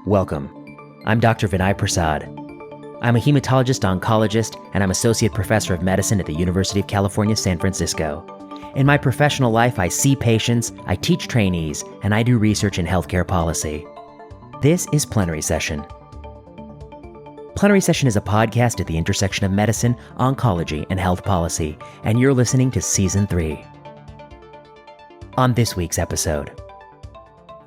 Welcome. I'm Dr. Vinay Prasad. I'm a hematologist-oncologist, and I'm Associate Professor of Medicine at the University of California, San Francisco. In my professional life, I see patients, I teach trainees, and I do research in healthcare policy. This is Plenary Session. Plenary Session is a podcast at the intersection of medicine, oncology, and health policy, and you're listening to Season 3. On this week's episode.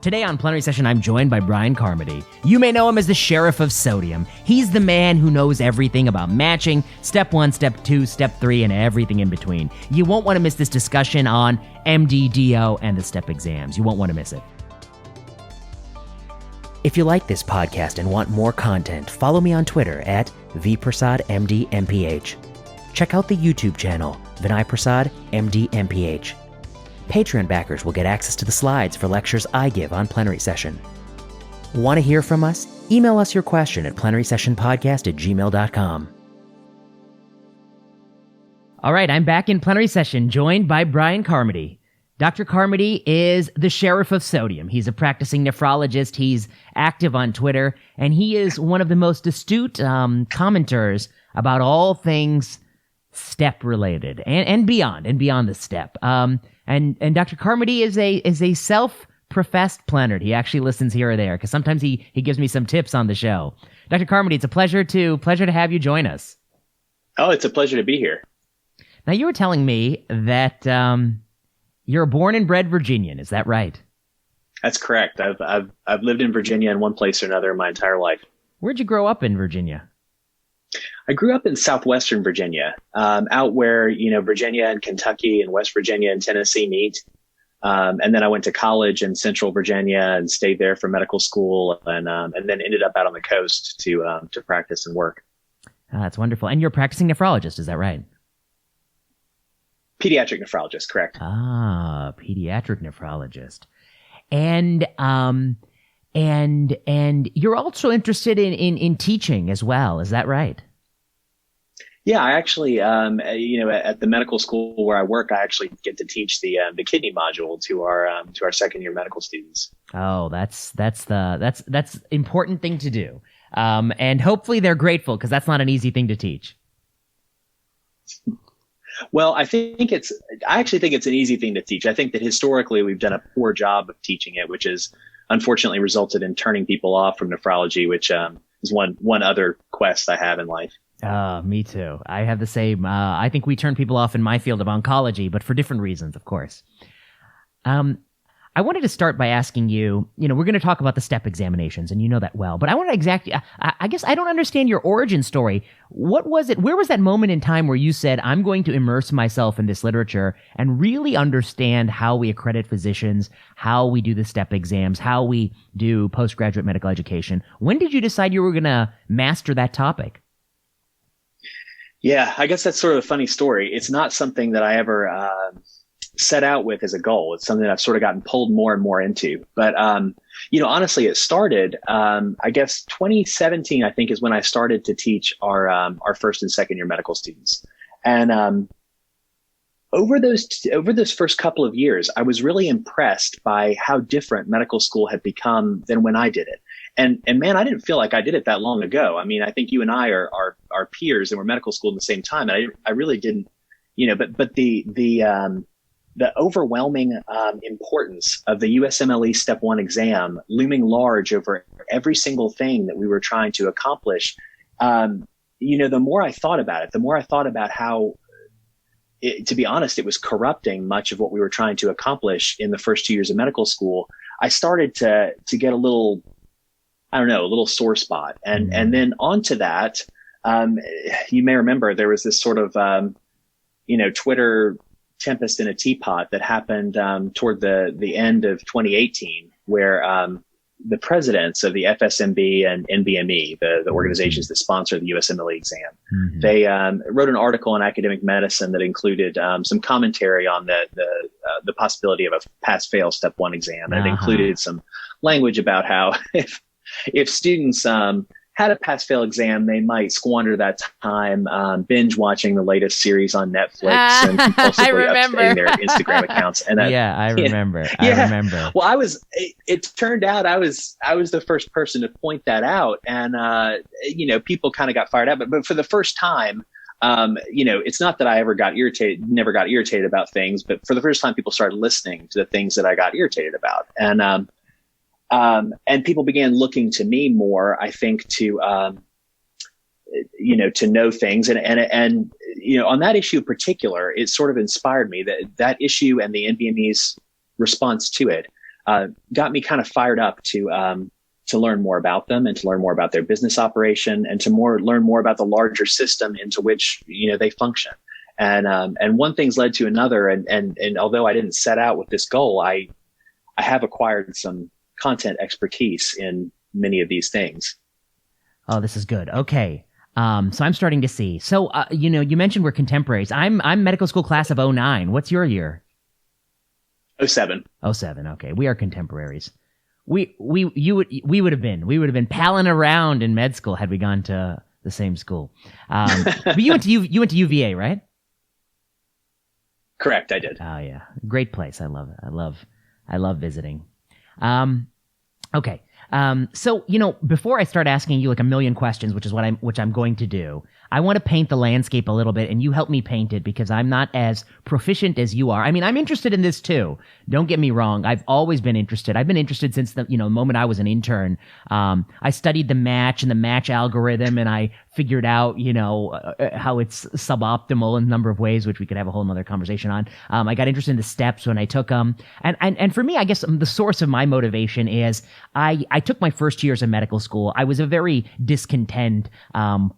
Today on Plenary Session, I'm joined by Bryan Carmody. You may know him as the Sheriff of Sodium. He's the man who knows everything about matching, Step 1, Step 2, Step 3, and everything in between. You won't want to miss this discussion on MD, DO, and the STEP exams. You won't want to miss it. If you like this podcast and want more content, follow me on Twitter at vprasadmdmph. Check out the YouTube channel, Vinay Prasad, MD, MPH. Patreon backers will get access to the slides for lectures I give on Plenary Session. Want to hear from us? Email us your question at plenarysessionpodcast@gmail.com. All right, I'm back in Plenary Session, joined by Bryan Carmody. Dr. Carmody is the Sheriff of Sodium. He's a practicing nephrologist. He's active on Twitter, and he is one of the most astute commenters about all things STEP related and beyond the STEP. And Dr. Carmody is a self-professed planner. He actually listens here or there because sometimes he gives me some tips on the show. Dr. Carmody, it's a pleasure to have you join us. Oh, it's a pleasure to be here. Now, you were telling me that you're a born and bred Virginian. Is that right? That's correct. I've lived in Virginia in one place or another my entire life. Where'd you grow up in Virginia? I grew up in southwestern Virginia, out where, Virginia and Kentucky and West Virginia and Tennessee meet. And then I went to college in central Virginia and stayed there for medical school and then ended up out on the coast to practice and work. That's wonderful. And you're a practicing nephrologist, is that right? Pediatric nephrologist, correct. Pediatric nephrologist. And you're also interested in teaching as well, is that right? Yeah, I actually, at the medical school where I work, I actually get to teach the kidney module to our second year medical students. Oh, that's important thing to do, and hopefully they're grateful because that's not an easy thing to teach. Well, I actually think it's an easy thing to teach. I think that historically we've done a poor job of teaching it, which has unfortunately resulted in turning people off from nephrology, which is one other quest I have in life. Me too. I have the same. I think we turn people off in my field of oncology, but for different reasons, of course. I wanted to start by asking you, we're going to talk about the STEP examinations, and you know that well, but I want to I guess I don't understand your origin story. What was it? Where was that moment in time where you said, I'm going to immerse myself in this literature and really understand how we accredit physicians, how we do the STEP exams, how we do postgraduate medical education? When did you decide you were going to master that topic? Yeah, I guess that's sort of a funny story. It's not something that I ever set out with as a goal. It's something that I've sort of gotten pulled more and more into. But, honestly, it started, I guess 2017, I think, is when I started to teach our first and second year medical students. And over those first couple of years, I was really impressed by how different medical school had become than when I did it. And man, I didn't feel like I did it that long ago. I mean, I think you and I are peers and we're medical school at the same time. And I really didn't, but the overwhelming importance of the USMLE Step 1 exam looming large over every single thing that we were trying to accomplish, the more I thought about it, the more I thought about how, to be honest, it was corrupting much of what we were trying to accomplish in the first 2 years of medical school. I started to get a little sore spot. And then onto that, you may remember there was this sort of, Twitter tempest in a teapot that happened toward the end of 2018, where the presidents of the FSMB and NBME, the organizations that sponsor the USMLE exam, they wrote an article in Academic Medicine that included some commentary on the possibility of a pass-fail Step 1 exam, and it included some language about how if students had a pass-fail exam, they might squander that time binge watching the latest series on Netflix and compulsively updating their Instagram accounts. And I remember. I remember. Well, it turned out I was the first person to point that out, and people kind of got fired up. But for the first time, it's not that I never got irritated about things, but for the first time, people started listening to the things that I got irritated about, and people began looking to me more, I think, to know things. And on that issue in particular, it sort of inspired me that issue and the NBME's response to it got me kind of fired up to learn more about them and to learn more about their business operation and to learn more about the larger system into which, they function. And one thing's led to another. And although I didn't set out with this goal, I have acquired some content expertise in many of these things. Oh, this is good. Okay. So I'm starting to see. So, you mentioned we're contemporaries. I'm medical school class of 09. What's your year? 07. 07. Okay. We are contemporaries. We would have been palling around in med school had we gone to the same school. But you went to UVA, right? Correct. I did. Oh yeah. Great place. I love it. I love visiting. Okay. So, before I start asking you like a million questions, which I'm going to do, I want to paint the landscape a little bit, and you help me paint it because I'm not as proficient as you are. I mean, I'm interested in this too. Don't get me wrong. I've always been interested. I've been interested since the moment I was an intern. I studied the match and the match algorithm, and I figured out, how it's suboptimal in a number of ways, which we could have a whole nother conversation on. I got interested in the steps when I took them. And for me, I guess the source of my motivation is I took my first years of medical school. I was a very discontent,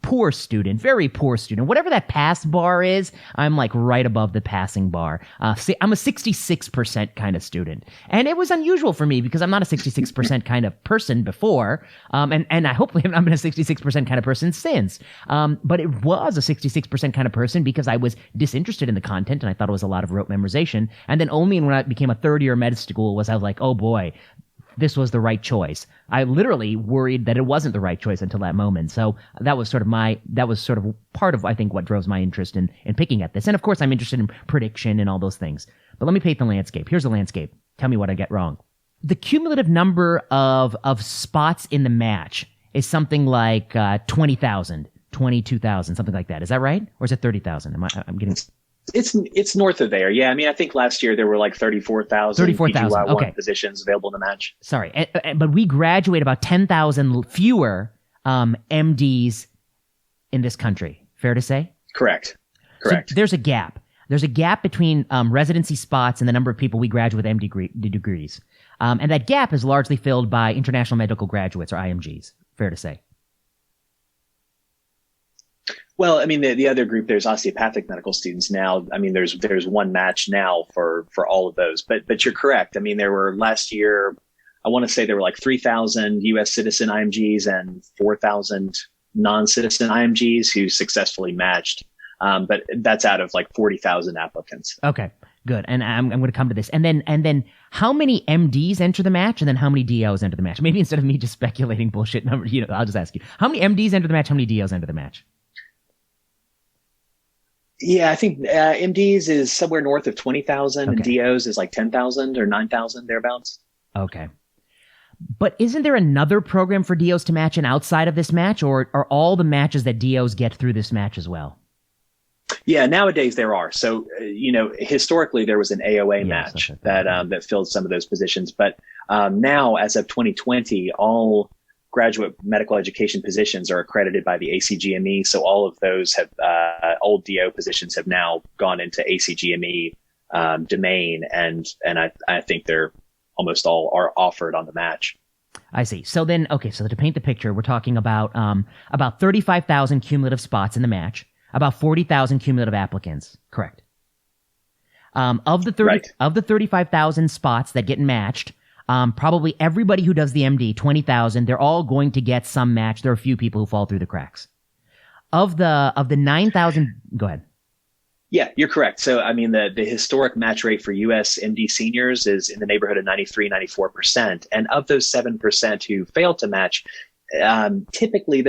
poor student, very poor student. Whatever that pass bar is, I'm like right above the passing bar. I'm a 66% kind of student. And it was unusual for me because I'm not a 66% kind of person before. And I hopefully I'm not a 66% kind of person since. But it was a 66% kind of person because I was disinterested in the content and I thought it was a lot of rote memorization. And then only when I became a third year of med school I was like, oh boy, this was the right choice. I literally worried that it wasn't the right choice until that moment. So that was sort of part of, I think, what drove my interest in picking at this. And of course, I'm interested in prediction and all those things. But let me paint the landscape. Here's the landscape. Tell me what I get wrong. The cumulative number of spots in the match is something like 20,000, 22,000, something like that. Is that right? Or is it 30,000? I'm getting... It's north of there. Yeah. I mean, I think last year there were like 34,000 okay. positions available in the match. Sorry. But we graduate about 10,000 fewer MDs in this country. Fair to say? Correct. So there's a gap. There's a gap between residency spots and the number of people we graduate with MD degrees. And that gap is largely filled by international medical graduates or IMGs. Fair to say. Well, I mean, the other group, there's osteopathic medical students now. I mean, there's one match now for all of those, but you're correct. I mean, there were last year, I want to say there were like 3,000 U.S. citizen IMGs and 4,000 non-citizen IMGs who successfully matched. But that's out of like 40,000 applicants. Okay, good. And I'm going to come to this. And then how many MDs enter the match and then how many DOs enter the match? Maybe instead of me just speculating bullshit numbers, I'll just ask you, how many MDs enter the match? How many DOs enter the match? Yeah, I think MDs is somewhere north of 20,000 and DOs is like 10,000 or 9,000 thereabouts. Okay. But isn't there another program for DOs to match in outside of this match, or are all the matches that DOs get through this match as well? Yeah, nowadays there are. So, historically there was an AOA match that filled some of those positions. But now, as of 2020, all graduate medical education positions are accredited by the ACGME. So all of those have old DO positions have now gone into ACGME domain, and I think they're almost all are offered on the match. I see. So then, so to paint the picture, we're talking about 35,000 cumulative spots in the match, about 40,000 cumulative applicants. Correct. Of the 35,000 spots that get matched, probably everybody who does the MD, 20,000, they're all going to get some match. There are a few people who fall through the cracks. Of the 9,000, go ahead. Yeah, you're correct. So, I mean, the historic match rate for U.S. MD seniors is in the neighborhood of 93, 94%. And of those 7% who fail to match, typically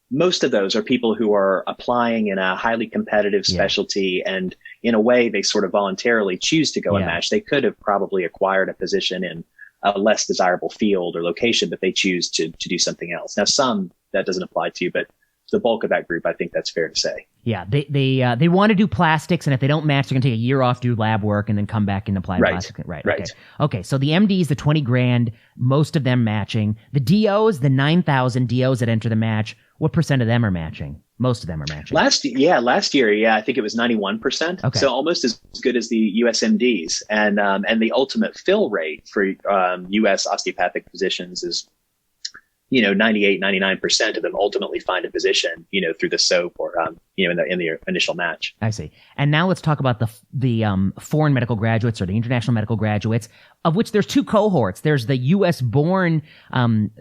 most of those are people who are applying in a highly competitive specialty, and in a way they sort of voluntarily choose to go and match. They could have probably acquired a position in a less desirable field or location, but they choose to do something else. Now, some that doesn't apply to, but the bulk of that group, I think that's fair to say. Yeah, they want to do plastics, and if they don't match, they're going to take a year off, do lab work, and then come back and apply plastics. Right. Okay. So the MDs, the 20 grand, most of them matching. The DOs, the 9,000 DOs that enter the match, what percent of them are matching? Most of them are matching. Last year, I think it was 91%. Okay. So almost as good as the USMDs, and the ultimate fill rate for US osteopathic physicians is 98, 99% of them ultimately find a position, through the SOAP or, in the initial match. I see. And now let's talk about the foreign medical graduates or the international medical graduates, of which there's two cohorts. There's the U.S. born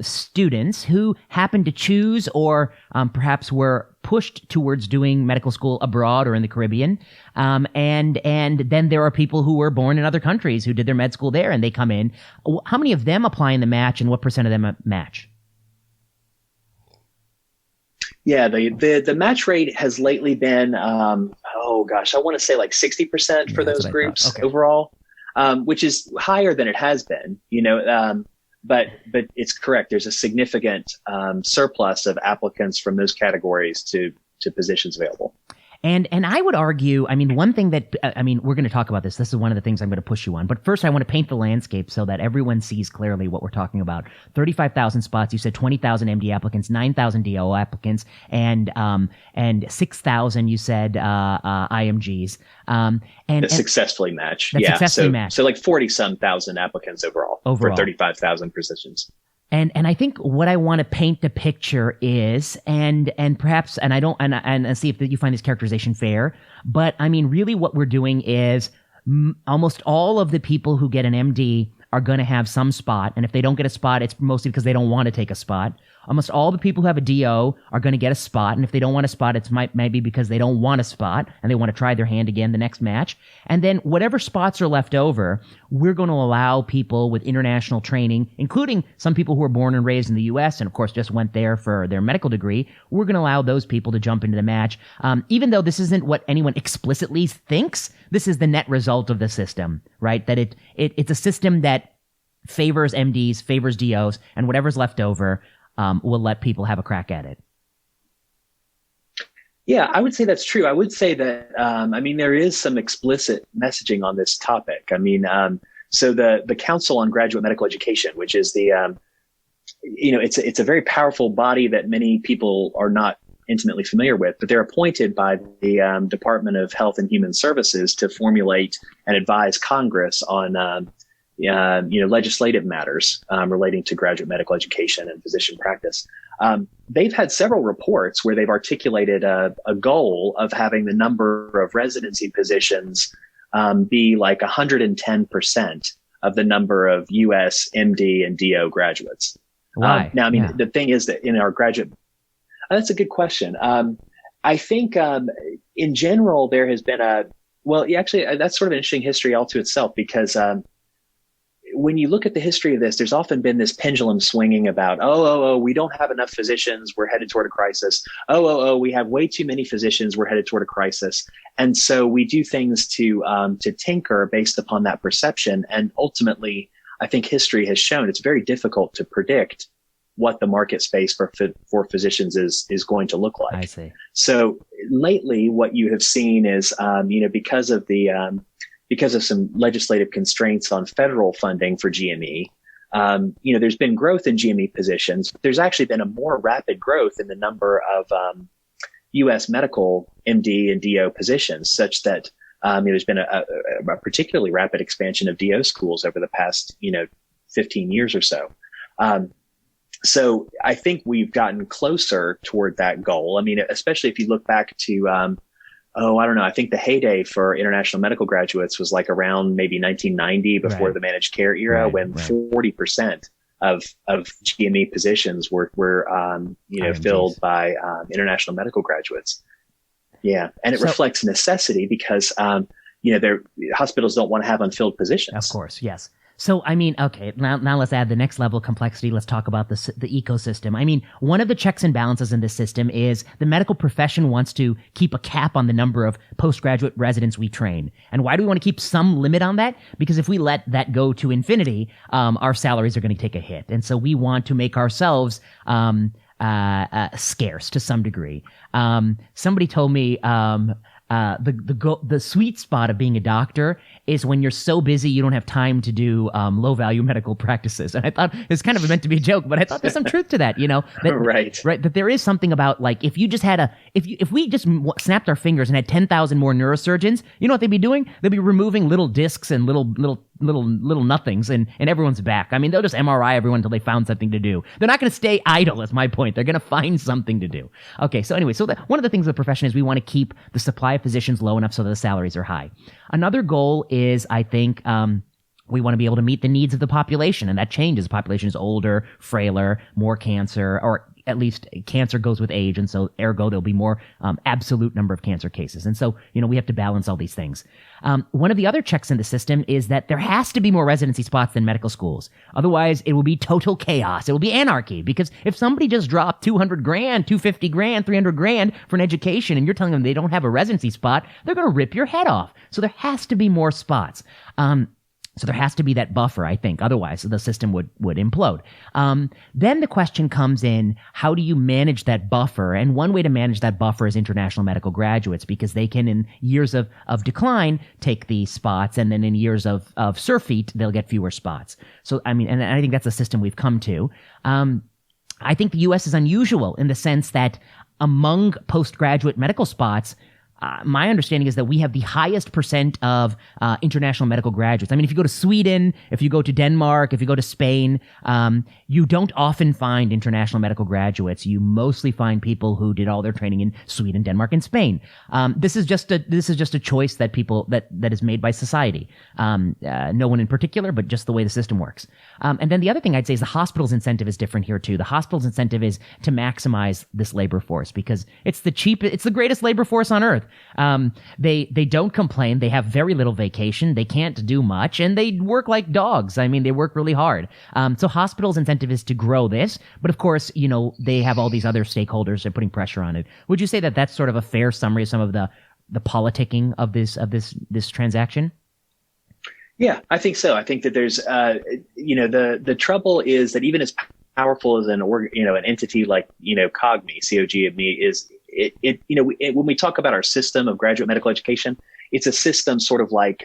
students who happen to choose or perhaps were pushed towards doing medical school abroad or in the Caribbean. And then there are people who were born in other countries who did their med school there and they come in. How many of them apply in the match, and what percent of them match? Yeah, the match rate has lately been, I want to say like 60% for those groups overall, which is higher than it has been, but it's correct. There's a significant surplus of applicants from those categories to positions available. And I would argue, one thing that, we're going to talk about this. This is one of the things I'm going to push you on. But first, I want to paint the landscape so that everyone sees clearly what we're talking about. 35,000 spots. You said 20,000 MD applicants, 9,000 DO applicants, and 6,000, you said, IMGs. That successfully match. Successfully match. So like 40-some thousand applicants overall for 35,000 positions. And I think what I want to paint the picture is, and perhaps, and I don't, and see if you find this characterization fair, but really what we're doing is almost all of the people who get an MD are going to have some spot. And if they don't get a spot, it's mostly because they don't want to take a spot. Almost all the people who have a DO are going to get a spot. And if they don't want a spot, it's maybe because they don't want a spot and they want to try their hand again the next match. And then whatever spots are left over, we're going to allow people with international training, including some people who were born and raised in the U.S. and of course just went there for their medical degree. We're going to allow those people to jump into the match. Even though this isn't what anyone explicitly thinks, this is the net result of the system, right? That it's a system that favors MDs, favors DOs, and whatever's left over will let people have a crack at it. Yeah, I would say that's true. I would say that, there is some explicit messaging on this topic. So the Council on Graduate Medical Education, which is the, it's a very powerful body that many people are not intimately familiar with, but they're appointed by the Department of Health and Human Services to formulate and advise Congress on legislative matters relating to graduate medical education and physician practice. They've had several reports where they've articulated a goal of having the number of residency positions be like 110% of the number of U.S. MD and DO graduates. Why? The thing is that in our graduate, that's a good question. I think in general there has been that's sort of an interesting history all to itself, because when you look at the history of this, there's often been this pendulum swinging about, we don't have enough physicians, we're headed toward a crisis. We have way too many physicians, we're headed toward a crisis. And so we do things to tinker based upon that perception. And ultimately, I think history has shown it's very difficult to predict what the market space for physicians is going to look like. I see. So lately, what you have seen is, because of some legislative constraints on federal funding for GME, there's been growth in GME positions. There's actually been a more rapid growth in the number of U.S. medical MD and DO positions, such that there's been a particularly rapid expansion of DO schools over the past 15 years or so. So I think we've gotten closer toward that goal. Especially if you look back to I think the heyday for international medical graduates was like around maybe 1990, before the managed care era, when 40% of GME positions were filled by international medical graduates. Yeah, and it reflects necessity because their hospitals don't want to have unfilled positions. Of course, yes. So, I mean, okay, now let's add the next level of complexity. Let's talk about the ecosystem. I mean, one of the checks and balances in this system is the medical profession wants to keep a cap on the number of postgraduate residents we train. And why do we want to keep some limit on that? Because if we let that go to infinity, our salaries are going to take a hit. And so we want to make ourselves scarce to some degree. Somebody told me the sweet spot of being a doctor is when you're so busy you don't have time to do low value medical practices. And I thought it was kind of meant to be a joke, but I thought there's some truth to that, that, right. That there is something about, like, if you just had if we just snapped our fingers and had 10,000 more neurosurgeons, you know what they'd be doing? They'd be removing little discs and little nothings in everyone's back. I mean, they'll just MRI everyone until they found something to do. They're not going to stay idle, is my point. They're going to find something to do. Okay, so anyway, one of the things of the profession is we want to keep the supply of physicians low enough so that the salaries are high. Another goal is, I think, we want to be able to meet the needs of the population, and that changes. The population is older, frailer, more cancer, or at least cancer goes with age, and so ergo there'll be more absolute number of cancer cases. And so, we have to balance all these things. One of the other checks in the system is that there has to be more residency spots than medical schools. Otherwise, it will be total chaos. It will be anarchy, because if somebody just dropped $200,000, $250,000, $300,000 for an education, and you're telling them they don't have a residency spot, they're going to rip your head off. So there has to be more spots. So there has to be that buffer, I think. Otherwise, the system would implode. Then the question comes in, how do you manage that buffer? And one way to manage that buffer is international medical graduates, because they can, in years of decline, take these spots, and then in years of surfeit, they'll get fewer spots. So, I mean, and I think that's a system we've come to. I think the U.S. is unusual in the sense that among postgraduate medical spots, my understanding is that we have the highest percent of international medical graduates. I mean, if you go to Sweden, if you go to Denmark, if you go to Spain, you don't often find international medical graduates. You mostly find people who did all their training in Sweden, Denmark, and Spain. This is just a choice that that is made by society. No one in particular, but just the way the system works. And then the other thing I'd say is the hospital's incentive is different here too. The hospital's incentive is to maximize this labor force, because it's the greatest labor force on earth. They don't complain. They have very little vacation. They can't do much, and they work like dogs. I mean, they work really hard. So hospitals' incentive is to grow this, but of course, they have all these other stakeholders that are putting pressure on it. Would you say that that's sort of a fair summary of some of the politicking of this transaction? Yeah, I think so. I think that there's, the trouble is that even as powerful as an entity like, COGME is, when we talk about our system of graduate medical education, it's a system sort of like,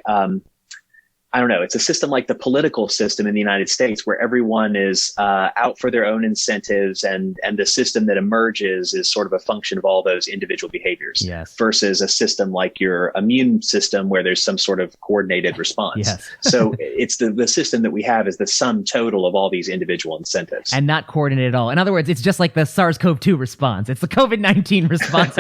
it's a system like the political system in the United States, where everyone is out for their own incentives, and the system that emerges is sort of a function of all those individual behaviors. Yes. Versus a system like your immune system, where there's some sort of coordinated response. Yes. So it's the system that we have is the sum total of all these individual incentives. And not coordinated at all. In other words, it's just like the SARS-CoV-2 response. It's the COVID-19 response.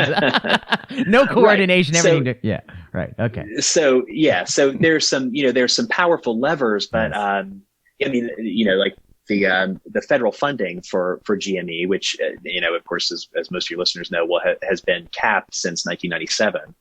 No coordination, right. everything. Yeah. Right. Okay. So there's some powerful levers, but like the federal funding for GME, which of course, as most of your listeners know, has been capped since 1997,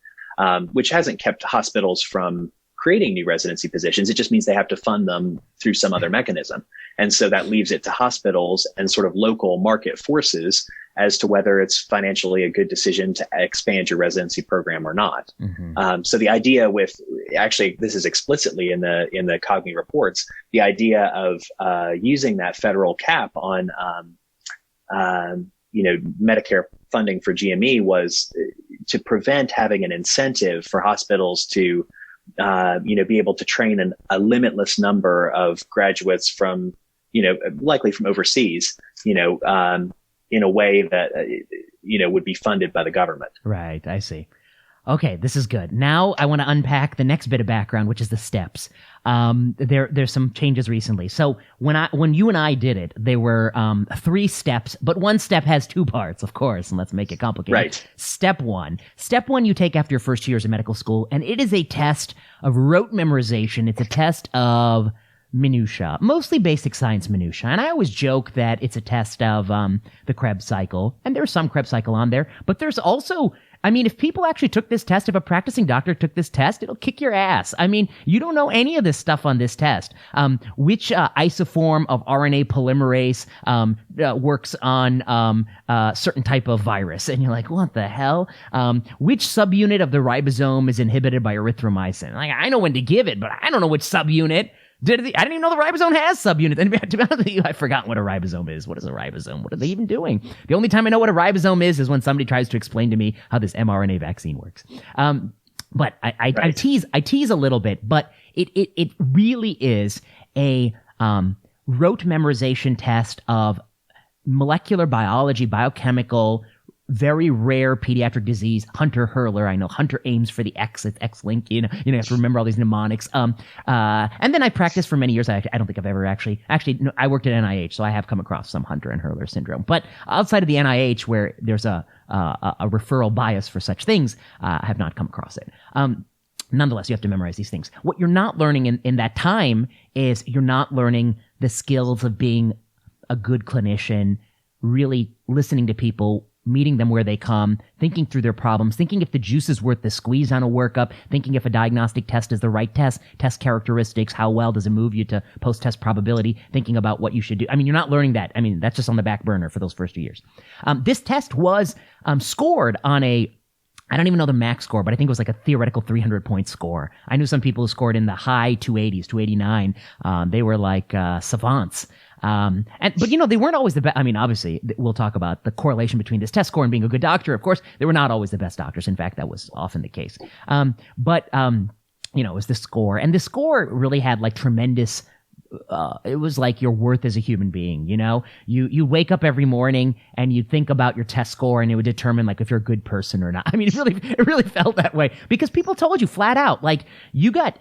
which hasn't kept hospitals from creating new residency positions. It just means they have to fund them through some other mechanism. And so that leaves it to hospitals and sort of local market forces as to whether it's financially a good decision to expand your residency program or not. Mm-hmm. So the idea this is explicitly in the COGME reports, the idea of using that federal cap on Medicare funding for GME was to prevent having an incentive for hospitals to be able to train a limitless number of graduates from, likely from overseas, in a way that, would be funded by the government. Right. I see. Okay, this is good. Now I want to unpack the next bit of background, which is the steps. There's some changes recently. So when you and I did it, there were 3 steps, but one step has 2 parts, of course, and let's make it complicated. Right. Step one you take after your first 2 years of medical school, and it is a test of rote memorization. It's a test of minutia, mostly basic science minutia. And I always joke that it's a test of the Krebs cycle, and there's some Krebs cycle on there, but there's also I mean, if people actually took this test, if a practicing doctor took this test, it'll kick your ass. I mean, you don't know any of this stuff on this test. Which isoform of RNA polymerase works on certain type of virus? And you're like, what the hell? Which subunit of the ribosome is inhibited by erythromycin? Like, I know when to give it, but I don't know which subunit. I didn't even know the ribosome has subunits. And to be honest with you, I've forgotten what a ribosome is. What is a ribosome? What are they even doing? The only time I know what a ribosome is when somebody tries to explain to me how this mRNA vaccine works. But I tease a little bit, but it really is a rote memorization test of molecular biology, biochemical, very rare pediatric disease, Hunter-Hurler. I know Hunter aims for the X, it's X-linked. You have to remember all these mnemonics. And then I practiced for many years. I don't think I've ever actually, no, I worked at NIH, so I have come across some Hunter and Hurler syndrome. But outside of the NIH, where there's a referral bias for such things, I have not come across it. Nonetheless, you have to memorize these things. What you're not learning in that time is you're not learning the skills of being a good clinician, really listening to people, meeting them where they come, thinking through their problems, thinking if the juice is worth the squeeze on a workup, thinking if a diagnostic test is the right test characteristics, how well does it move you to post-test probability, thinking about what you should do. I mean, you're not learning that. I mean, that's just on the back burner for those first 2 years. This test was scored on I don't even know the max score, but I think it was like a theoretical 300-point score. I knew some people who scored in the high 280s, 289. They were like savants. But they weren't always the best. I mean, obviously, we'll talk about the correlation between this test score and being a good doctor. Of course, they were not always the best doctors. In fact, that was often the case. But it was the score. And the score really had like tremendous it was like your worth as a human being. You wake up every morning and you think about your test score, and it would determine like if you're a good person or not. I mean, it really felt that way because people told you flat out, like you got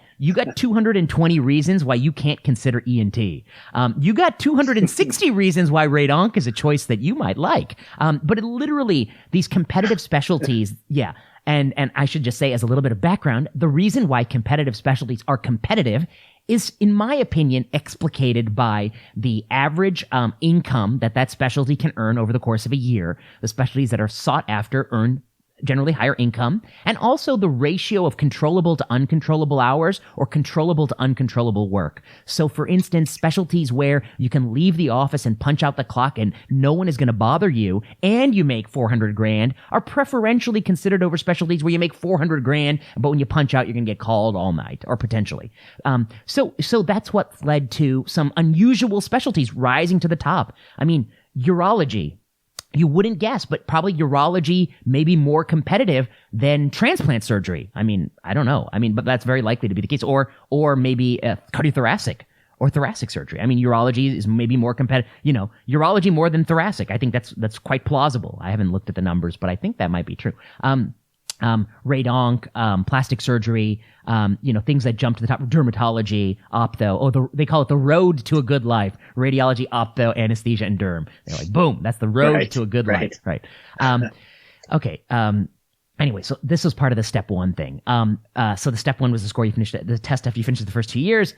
220 reasons why you can't consider ENT. You got 260 reasons why HemeOnc is a choice that you might like. But it literally, these competitive specialties, yeah. And I should just say, as a little bit of background, the reason why competitive specialties are competitive is, in my opinion, explicated by the average income that specialty can earn over the course of a year. The specialties that are sought after earn generally higher income, and also the ratio of controllable to uncontrollable hours or controllable to uncontrollable work. So for instance, specialties where you can leave the office and punch out the clock and no one is going to bother you and you make $400,000 are preferentially considered over specialties where you make $400,000, but when you punch out, you're going to get called all night or potentially. So that's what led to some unusual specialties rising to the top. I mean, urology. You wouldn't guess, but probably urology may be more competitive than transplant surgery. I mean, I don't know. I mean, but that's very likely to be the case. Or maybe cardiothoracic or thoracic surgery. I mean, urology is maybe more competitive. Urology more than thoracic. I think that's quite plausible. I haven't looked at the numbers, but I think that might be true. HemeOnc, plastic surgery, things that jump to the top, dermatology, ophtho. They call it the road to a good life. Radiology, ophtho, anesthesia, and derm. They're like, boom, that's the road to a good life. Right. Okay. Anyway, so this was part of the step one thing. So the step one was the score you finished, the test after you finished the first 2 years.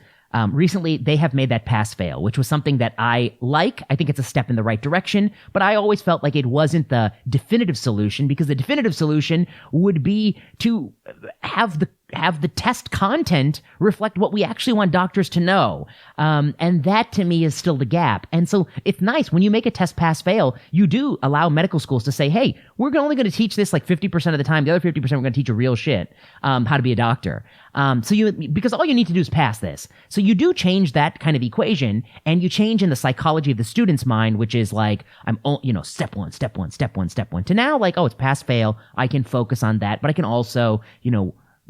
Recently, they have made that pass-fail, which was something that I like. I think it's a step in the right direction, but I always felt like it wasn't the definitive solution, because the definitive solution would be to have the test content reflect what we actually want doctors to know. And that to me is still the gap. And so it's nice when you make a test pass-fail, you do allow medical schools to say, hey, we're only going to teach this like 50% of the time. The other 50% we're going to teach you real shit, how to be a doctor. Because all you need to do is pass this. So you do change that kind of equation, and you change in the psychology of the student's mind, which is like, step one, to now like, oh, it's pass-fail. I can focus on that, but I can also,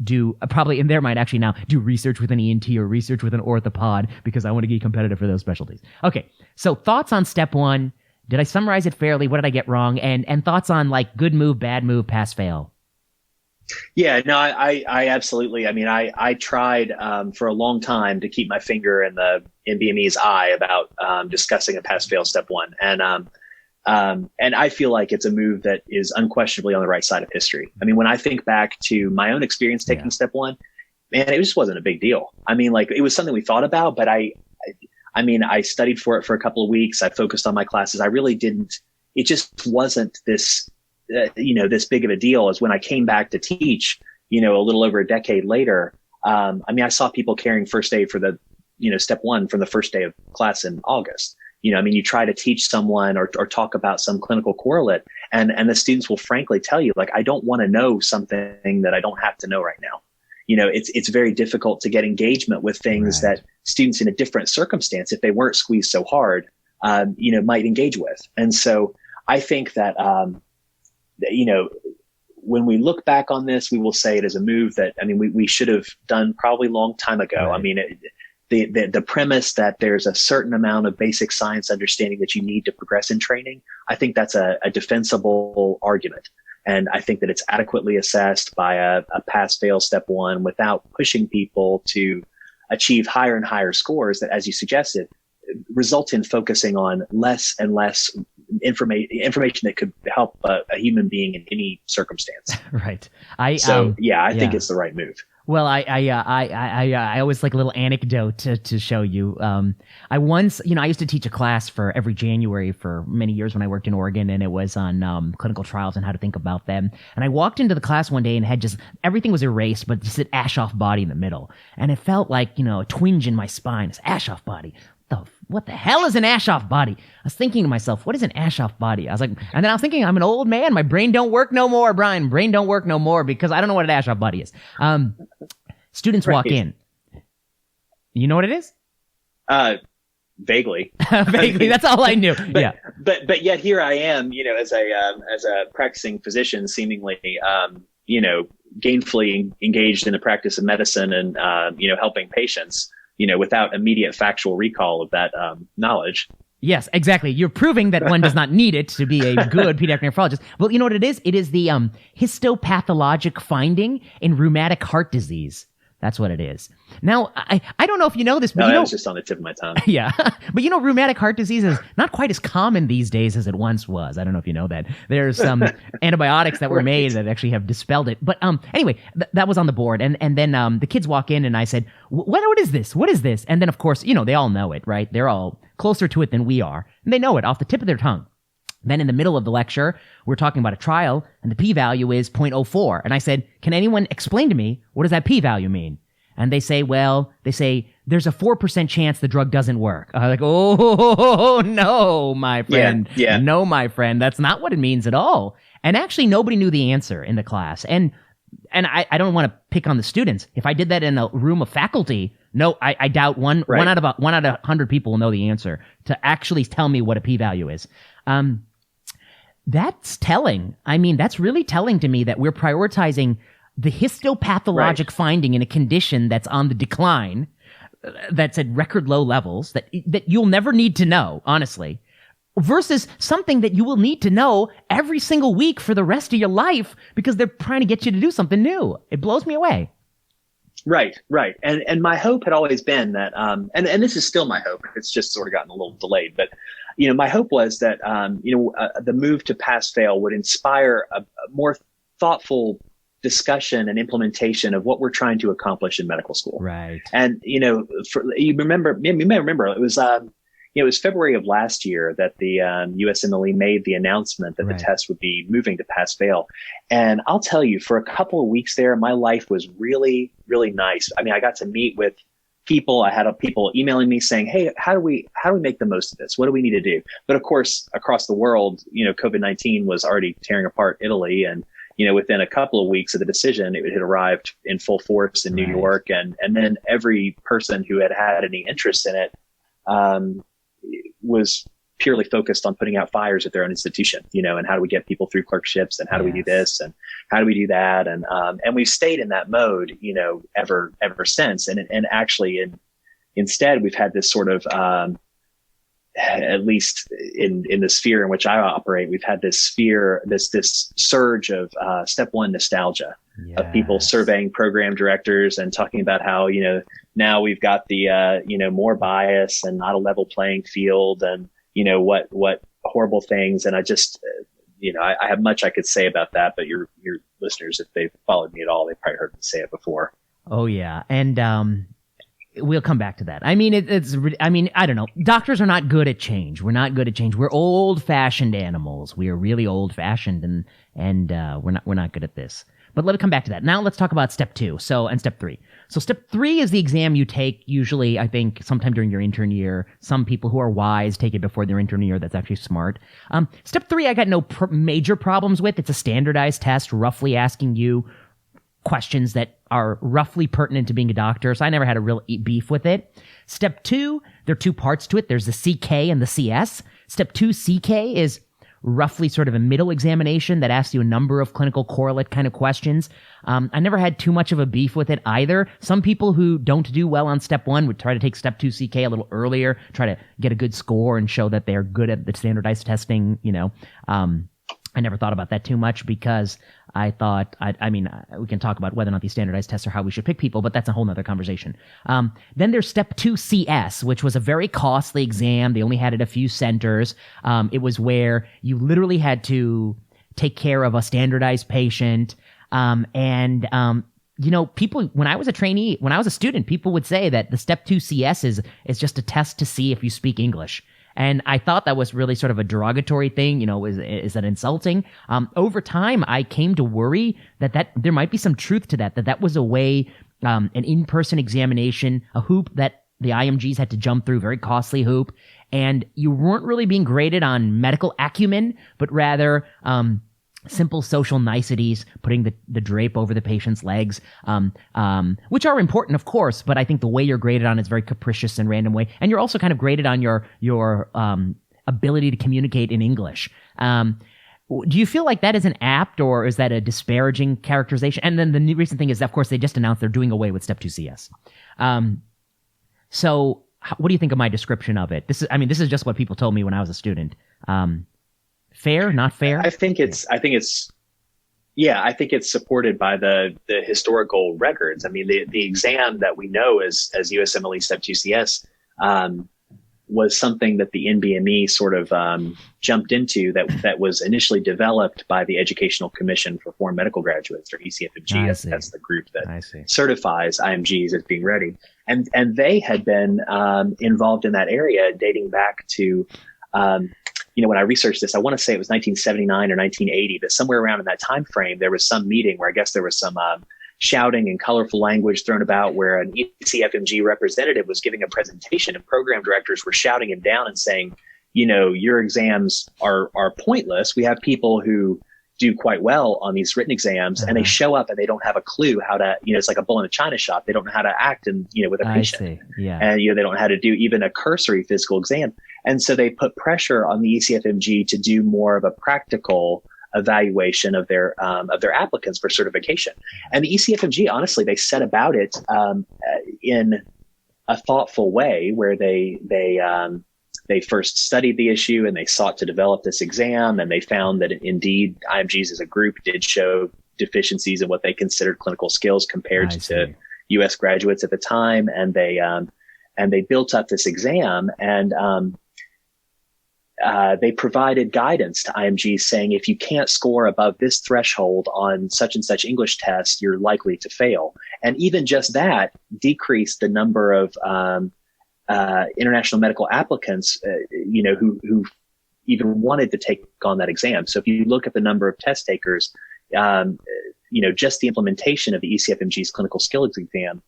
do probably in their mind actually now do research with an ENT or research with an orthopod because I want to get competitive for those specialties. Okay. So thoughts on step one. Did I summarize it fairly? What did I get wrong? And thoughts on like good move, bad move, pass, fail. Yeah, no, I absolutely. I mean, I tried for a long time to keep my finger in BME's eye about discussing a pass fail step one. And I feel like it's a move that is unquestionably on the right side of history. I mean, when I think back to my own experience taking step one, man, it just wasn't a big deal. I mean, like it was something we thought about, but I studied for it for a couple of weeks. I focused on my classes. I really didn't, it just wasn't this this big of a deal is when I came back to teach, a little over a decade later. I saw people carrying first aid for the, step one from the first day of class in August. You try to teach someone or talk about some clinical correlate, and the students will frankly tell you, like, I don't want to know something that I don't have to know right now. It's very difficult to get engagement with things that students in a different circumstance, if they weren't squeezed so hard, might engage with. And so I think that, when we look back on this, we will say it is a move that, we should have done probably a long time ago. Right. The premise that there's a certain amount of basic science understanding that you need to progress in training, I think that's a defensible argument. And I think that it's adequately assessed by a pass-fail step one without pushing people to achieve higher and higher scores that, as you suggested, result in focusing on less and less information that could help a human being in any circumstance. Right. I think it's the right move. Well, I always like a little anecdote to show you. I once, I used to teach a class for every January for many years when I worked in Oregon, and it was on clinical trials and how to think about them. And I walked into the class one day and had everything was erased, but just an ash-off body in the middle. And it felt like, a twinge in my spine. It's ash-off body. What the hell is an ash-off body? I was thinking to myself, what is an ash-off body? And then I was thinking, I'm an old man. My brain don't work no more, Brian. Brain don't work no more because I don't know what an ash-off body is. Students walk in. You know what it is? Vaguely. Vaguely. That's all I knew. But yet here I am, as a practicing physician, seemingly, gainfully engaged in the practice of medicine and, helping patients. Without immediate factual recall of that knowledge. Yes, exactly. You're proving that one does not need it to be a good pediatric nephrologist. Well, you know what it is? It is the histopathologic finding in rheumatic heart disease. That's what it is. Now, I don't know if you know this, but that was just on the tip of my tongue. Yeah. But rheumatic heart disease is not quite as common these days as it once was. I don't know if you know that. There's some antibiotics that were made that actually have dispelled it. But anyway, that was on the board. And then the kids walk in and I said, what is this? What is this? And then, of course, they all know it, right? They're all closer to it than we are. And they know it off the tip of their tongue. Then in the middle of the lecture, we're talking about a trial, and the p-value is 0.04. And I said, can anyone explain to me, what does that p-value mean? And they say, there's a 4% chance the drug doesn't work. I'm like, oh, no, my friend. Yeah. No, my friend. That's not what it means at all. And actually, nobody knew the answer in the class. And I don't want to pick on the students. If I did that in a room of faculty, no, I doubt one out of 100 people will know the answer to actually tell me what a p-value is. That's telling. That's really telling to me that we're prioritizing the histopathologic finding in a condition that's on the decline, that's at record low levels, that you'll never need to know, honestly, versus something that you will need to know every single week for the rest of your life because they're trying to get you to do something new. It blows me away. Right. And my hope had always been that, and this is still my hope, it's just sort of gotten a little delayed, but my hope was that, the move to pass-fail would inspire a more thoughtful discussion and implementation of what we're trying to accomplish in medical school. Right. And, you may remember, it was February of last year that the USMLE made the announcement that the test would be moving to pass-fail. And I'll tell you, for a couple of weeks there, my life was really, really nice. I got to meet with people. I had people emailing me saying, hey, how do we make the most of this? What do we need to do? But of course, across the world, COVID-19 was already tearing apart Italy. And, within a couple of weeks of the decision, it had arrived in full force in New York. And then every person who had any interest in it, was purely focused on putting out fires at their own institution, and how do we get people through clerkships and how do we do this and how do we do that? And we've stayed in that mode, ever since. And actually instead we've had this sort of, at least in the sphere in which I operate, we've had this surge of, step one nostalgia of people surveying program directors and talking about how, now we've got the, more bias and not a level playing field and, what horrible things. And I just, I have much I could say about that, but your listeners, if they've followed me at all, they've probably heard me say it before. Oh yeah. And, we'll come back to that. I mean, I don't know. Doctors are not good at change. We're not good at change. We're old-fashioned animals. We are really old-fashioned, and we're not good at this. But let's come back to that. Now let's talk about step 2. And step 3. So step 3 is the exam you take usually, I think, sometime during your intern year. Some people who are wise take it before their intern year. That's actually smart. Step 3, I got no major problems with. It's a standardized test, roughly asking you questions that are roughly pertinent to being a doctor. So I never had a real beef with it. Step 2, there are 2 parts to it. There's the CK and the CS. Step 2, CK, is roughly sort of a middle examination that asks you a number of clinical correlate kind of questions. I never had too much of a beef with it either. Some people who don't do well on step 1 would try to take step 2 CK a little earlier, try to get a good score and show that they're good at the standardized testing, I never thought about that too much because I thought, we can talk about whether or not these standardized tests are how we should pick people, but that's a whole nother conversation. Then there's step 2 CS, which was a very costly exam. They only had it a few centers. It was where you literally had to take care of a standardized patient. People, when I was a trainee, when I was a student, people would say that the step 2 CS is just a test to see if you speak English. And I thought that was really sort of a derogatory thing. Is that insulting? Over time, I came to worry that there might be some truth to that was a way, an in-person examination, a hoop that the IMGs had to jump through, very costly hoop. And you weren't really being graded on medical acumen, but rather, simple social niceties, putting the drape over the patient's legs, which are important, of course, but I think the way you're graded on is very capricious and random way. And you're also kind of graded on your ability to communicate in English. Do you feel like that is an apt, or is that a disparaging characterization? And then the new recent thing is, of course, they just announced they're doing away with step 2 CS. So what do you think of my description of it? This is just what people told me when I was a student. Fair, not fair? I think it's supported by the historical records. I mean, the exam that we know as USMLE Step 2 CS was something that the NBME sort of jumped into that was initially developed by the Educational Commission for Foreign Medical Graduates, or ECFMG. That's the group that certifies IMGs as being ready. And they had been involved in that area dating back to when I researched this, I want to say it was 1979 or 1980, but somewhere around in that time frame, there was some meeting where I guess there was some shouting and colorful language thrown about, where an ECFMG representative was giving a presentation and program directors were shouting him down and saying, your exams are pointless. We have people who do quite well on these written exams, and they show up and they don't have a clue how to, it's like a bull in a china shop. They don't know how to act with a patient. I see. Yeah. And, they don't know how to do even a cursory physical exam. And so they put pressure on the ECFMG to do more of a practical evaluation of their applicants for certification. And the ECFMG, honestly, they set about it in a thoughtful way, where they first studied the issue and they sought to develop this exam, and they found that indeed IMGs as a group did show deficiencies in what they considered clinical skills compared to U.S. graduates at the time, and they built up this exam, and they provided guidance to IMGs saying, if you can't score above this threshold on such and such English test, you're likely to fail. And even just that decreased the number of international medical applicants, who even wanted to take on that exam. So if you look at the number of test takers, just the implementation of the ECFMG's clinical skills exam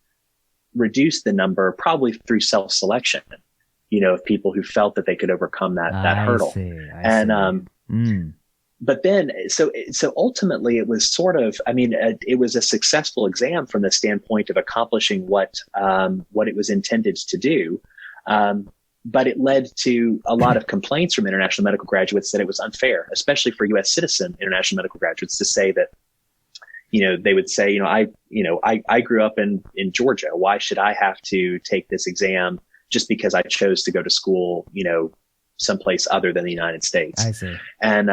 reduced the number, probably through self-selection, of people who felt that they could overcome that hurdle. I see. But then, so ultimately it was sort of, it was a successful exam from the standpoint of accomplishing what it was intended to do. But it led to a lot of complaints from international medical graduates that it was unfair, especially for U.S. citizen international medical graduates, to say that, they would say, I grew up in Georgia. Why should I have to take this exam just because I chose to go to school, someplace other than the United States? I see. And,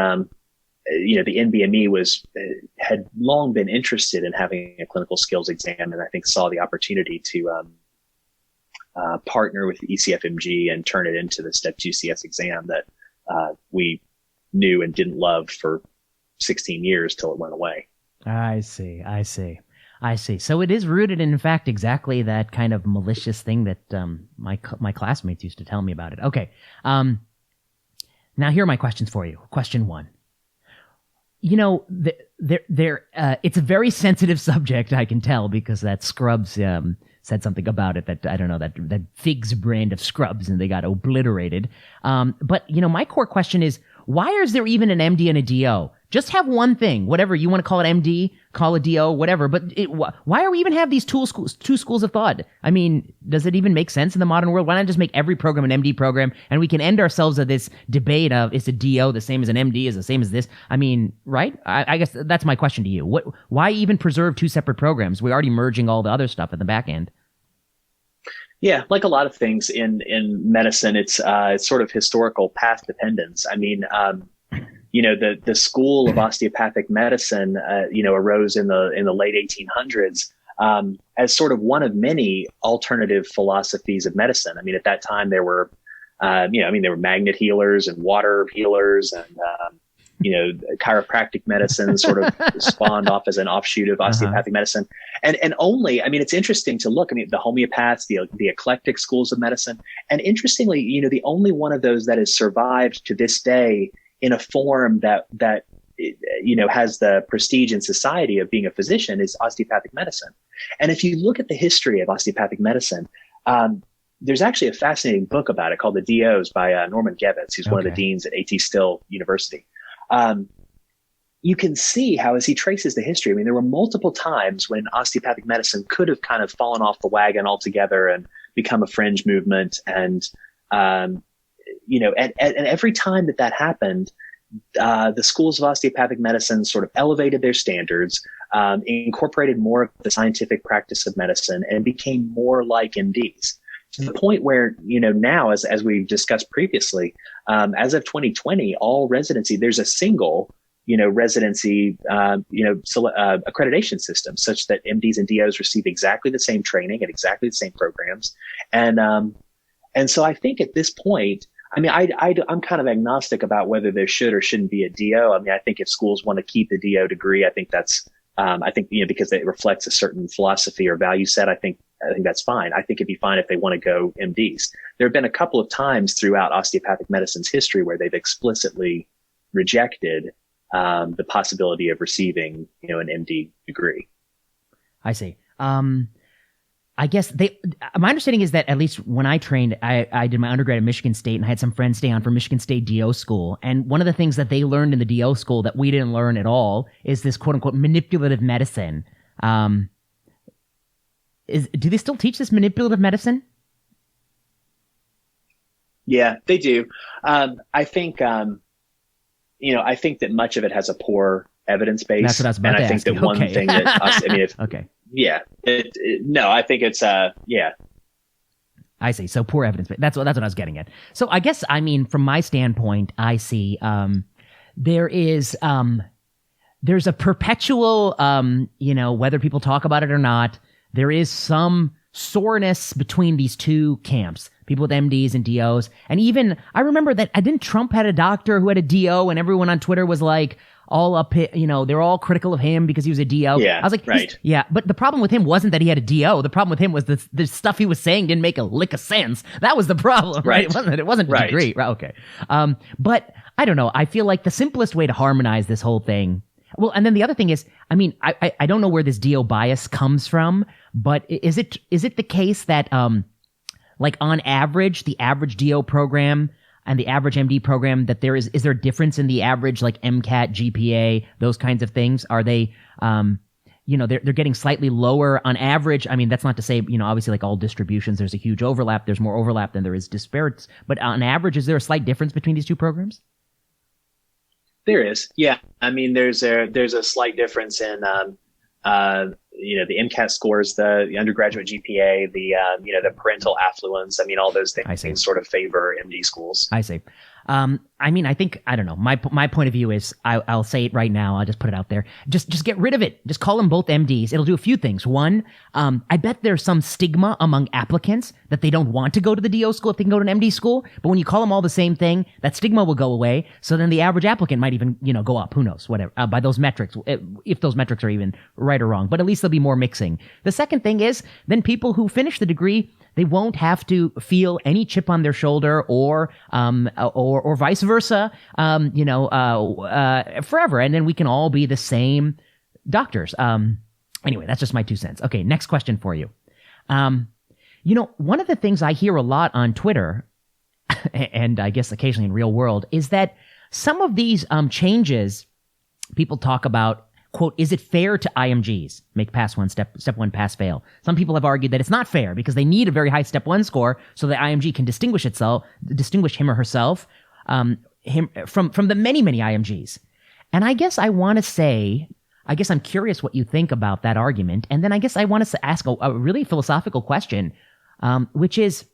the NBME had long been interested in having a clinical skills exam, and I think saw the opportunity to partner with the ECFMG and turn it into the Step 2 CS exam that we knew and didn't love for 16 years till it went away. I see. I see. So it is rooted in fact, exactly that kind of malicious thing that my classmates used to tell me about it. Okay. Now here are my questions for you. Question 1. You know, it's a very sensitive subject, I can tell, because that Scrubs said something about it that, I don't know, that Fig's brand of Scrubs, and they got obliterated. But, you know, my core question is, why is there even an MD and a DO? Just have one thing, whatever you want to call it, MD, call it DO, whatever. But why are we even have these two schools of thought? I mean, does it even make sense in the modern world? Why not just make every program an MD program, and we can end ourselves of this debate of, is a DO the same as an MD, is the same as this? I mean, right? I guess that's my question to you. Why even preserve two separate programs? We're already merging all the other stuff at the back end. Yeah, like a lot of things in medicine, it's sort of historical path dependence. I mean, you know, the school of osteopathic medicine, you know, arose in the late 1800s as sort of one of many alternative philosophies of medicine. I mean, at that time there were, you know, I mean, there were magnet healers and water healers, and you know, chiropractic medicine sort of spawned off as an offshoot of osteopathic medicine. And only, I mean, it's interesting to look, I mean, the homeopaths, the eclectic schools of medicine. And interestingly, you know, the only one of those that has survived to this day in a form that, you know, has the prestige in society of being a physician is osteopathic medicine. And if you look at the history of osteopathic medicine, there's actually a fascinating book about it called The DOs by Norman Gebetz, who's one of the deans at A.T. Still University. You can see how, as he traces the history, I mean, there were multiple times when osteopathic medicine could have kind of fallen off the wagon altogether and become a fringe movement. And, you know, and every time that happened, the schools of osteopathic medicine sort of elevated their standards, incorporated more of the scientific practice of medicine, and became more like MDs. To the point where, you know, now, as we discussed previously, as of 2020, all residency, there's a single, you know, residency, you know, accreditation system, such that MDs and DOs receive exactly the same training and exactly the same programs. And so I think at this point, I mean, I'm kind of agnostic about whether there should or shouldn't be a DO. I mean, I think if schools want to keep the DO degree, I think that's, I think, you know, because it reflects a certain philosophy or value set, I think that's fine. I think it'd be fine if they want to go MDs. There have been a couple of times throughout osteopathic medicine's history where they've explicitly rejected the possibility of receiving, you know, an MD degree. I see. I guess my understanding is that at least when I trained, I did my undergrad at Michigan State, and I had some friends stay on for Michigan State DO school. And one of the things that they learned in the DO school that we didn't learn at all is this quote unquote manipulative medicine. Do they still teach this manipulative medicine? Yeah, they do. I think, you know, I think that much of it has a poor evidence base. That's what I was about to ask. And I think that one thing that, I mean, okay. Yeah. No, I think it's, yeah. I see. So poor evidence. That's what I was getting at. So I guess, I mean, from my standpoint, I see, there's a perpetual, you know, whether people talk about it or not, there is some soreness between these two camps, people with MDs and DOs. And even, I remember that, didn't Trump had a doctor who had a DO, and everyone on Twitter was like, all up, you know, they're all critical of him because he was a DO. Yeah, I was like, right. Yeah, but the problem with him wasn't that he had a DO. The problem with him was the stuff he was saying didn't make a lick of sense. That was the problem, right? It wasn't a degree, right? Okay. But I don't know. I feel like the simplest way to harmonize this whole thing. Well, and then the other thing is, I mean, I don't know where this DO bias comes from, but is it the case that, like on average, the average DO program and the average MD program, that is there a difference in the average, like MCAT, GPA, those kinds of things? Are they, you know, they're getting slightly lower on average? I mean, that's not to say, you know, obviously like all distributions, there's a huge overlap. There's more overlap than there is disparities. But on average, is there a slight difference between these two programs? There is. Yeah. I mean, there's a slight difference in, you know, the MCAT scores, the undergraduate GPA, the, you know, the parental affluence. I mean, all those things sort of favor MD schools. I see. I mean, I think, I don't know. My point of view is, I'll say it right now. I'll just put it out there. Just get rid of it. Just call them both MDs. It'll do a few things. One, I bet there's some stigma among applicants that they don't want to go to the DO school if they can go to an MD school. But when you call them all the same thing, that stigma will go away. So then the average applicant might even, you know, go up. Who knows? Whatever. By those metrics, if those metrics are even right or wrong. But at least there'll be more mixing. The second thing is then people who finish the degree, they won't have to feel any chip on their shoulder or vice versa, forever. And then we can all be the same doctors. Anyway, that's just my 2 cents. Okay, next question for you. One of the things I hear a lot on Twitter, and I guess occasionally in real world, is that some of these changes, people talk about, quote, is it fair to IMGs? Make pass one, step one, pass fail. Some people have argued that it's not fair because they need a very high step one score so that IMG can distinguish him or herself from the many, many IMGs. And I guess I'm curious what you think about that argument. And then I guess I want to ask a really philosophical question, which is,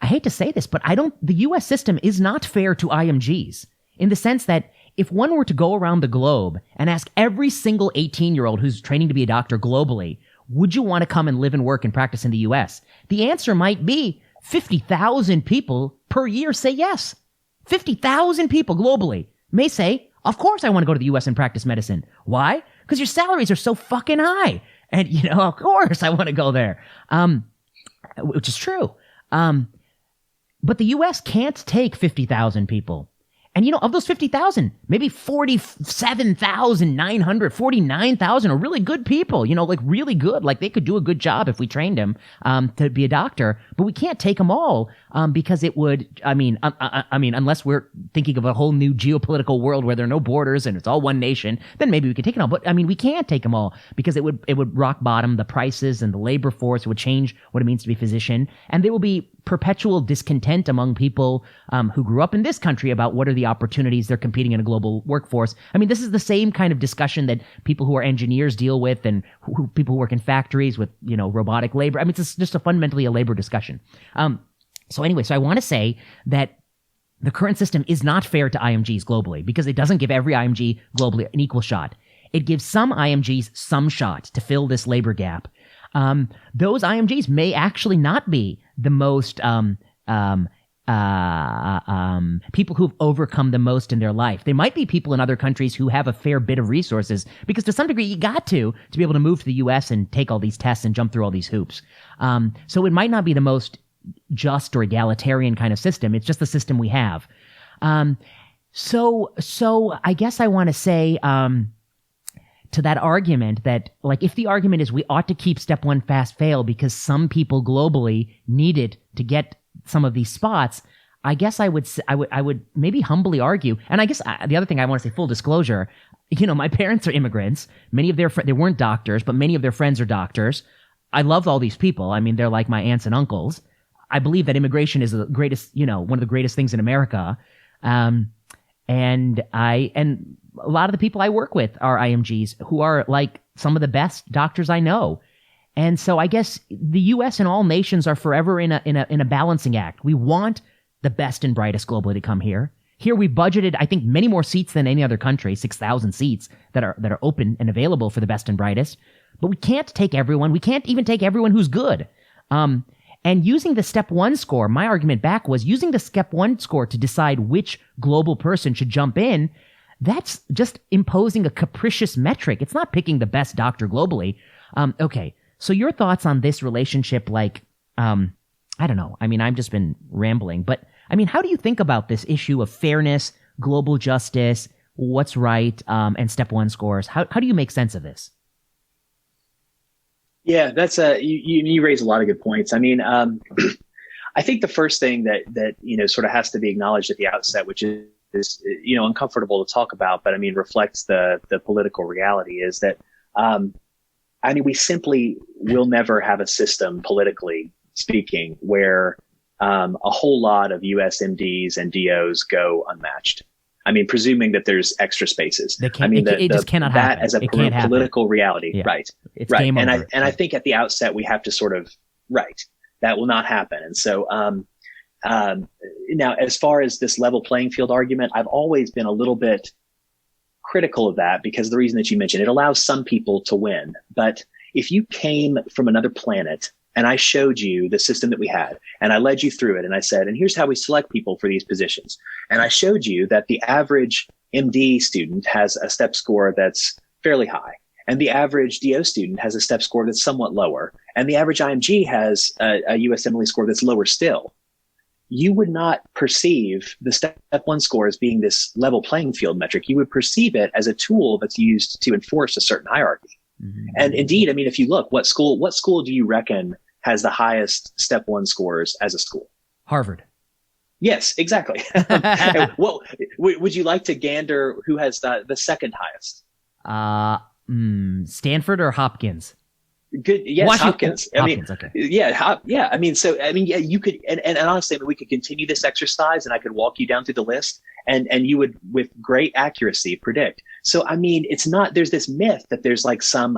I hate to say this, but the U.S. system is not fair to IMGs in the sense that if one were to go around the globe and ask every single 18-year-old who's training to be a doctor globally, would you want to come and live and work and practice in the U.S.? The answer might be 50,000 people per year say yes. 50,000 people globally may say, of course I want to go to the U.S. and practice medicine. Why? Because your salaries are so fucking high. And, of course I want to go there. Which is true. But the U.S. can't take 50,000 people. And, of those 50,000, maybe 47,900, 49,000 are really good people, really good. Like they could do a good job if we trained them to be a doctor. But we can't take them all because it would, unless we're thinking of a whole new geopolitical world where there are no borders and it's all one nation, then maybe we could take it all. But, we can't take them all because it would rock bottom the prices and the labor force. It would change what it means to be a physician. And there will be perpetual discontent among people who grew up in this country about what are the opportunities they're competing in a global workforce. This is the same kind of discussion that people who are engineers deal with and people who work in factories with, robotic labor. It's just fundamentally a labor discussion. So I want to say that the current system is not fair to IMGs globally because it doesn't give every IMG globally an equal shot. It gives some IMGs some shot to fill this labor gap. Those IMGs may actually not be the most people who've overcome the most in their life. There might be people in other countries who have a fair bit of resources because to some degree you got to be able to move to the U.S. and take all these tests and jump through all these hoops. So it might not be the most just or egalitarian kind of system. It's just the system we have. So I guess I want to say to that argument that, like, if the argument is we ought to keep step one fast fail because some people globally need it to get some of these spots, I guess I would maybe humbly argue. And I guess the other thing I want to say, full disclosure, my parents are immigrants. Many of they weren't doctors, but many of their friends are doctors. I love all these people. They're like my aunts and uncles. I believe that immigration is the greatest, one of the greatest things in America. And a lot of the people I work with are IMGs who are like some of the best doctors I know. And so I guess the U.S. and all nations are forever in a balancing act. We want the best and brightest globally to come here. Here we budgeted, I think, many more seats than any other country, 6,000 seats that are open and available for the best and brightest. But we can't take everyone. We can't even take everyone who's good. And using the step one score, my argument back was using the step one score to decide which global person should jump in. That's just imposing a capricious metric. It's not picking the best doctor globally. Okay. So your thoughts on this relationship, like, I don't know. I've just been rambling, but how do you think about this issue of fairness, global justice, what's right, and step one scores? How do you make sense of this? Yeah, that's you raise a lot of good points. I think the first thing that sort of has to be acknowledged at the outset, which is uncomfortable to talk about, but reflects the political reality, is that we simply will never have a system, politically speaking, where a whole lot of USMDs and DOs go unmatched. Presuming that there's extra spaces. It just cannot happen. That as a political reality, yeah. Right? It's right. Game and over. I think at the outset we have to sort of that will not happen. And so now, as far as this level playing field argument, I've always been a little bit critical of that because of the reason that you mentioned. It allows some people to win, but if you came from another planet and I showed you the system that we had and I led you through it and I said, and here's how we select people for these positions. And I showed you that the average MD student has a step score that's fairly high. and the average DO student has a step score that's somewhat lower, and the average IMG has a USMLE score that's lower still, you would not perceive the step one score as being this level playing field metric. You would perceive it as a tool that's used to enforce a certain hierarchy. Mm-hmm. And indeed, I mean, if you look, what school do you reckon has the highest step one scores as a school? Harvard. Yes, exactly. Well, would you like to gander who has the second highest? Stanford or Hopkins? Good. Yes, Hopkins. Hopkins, okay. Yeah. I mean, you could, and honestly, I mean, we could continue this exercise and I could walk you down through the list and you would, with great accuracy, predict. So, I mean, there's this myth that there's like some,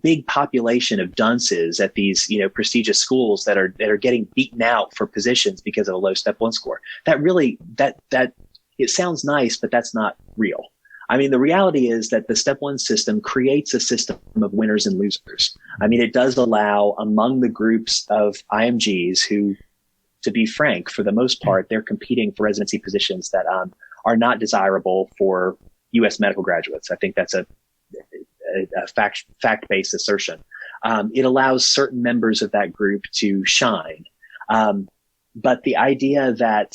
big population of dunces at these, prestigious schools that are getting beaten out for positions because of a low step one score. That really, that it sounds nice, but that's not real. I mean, the reality is that the step one system creates a system of winners and losers. I mean, it does allow among the groups of IMGs who, to be frank, for the most part, they're competing for residency positions that are not desirable for U.S. medical graduates. I think that's a fact-based assertion. It allows certain members of that group to shine. But the idea that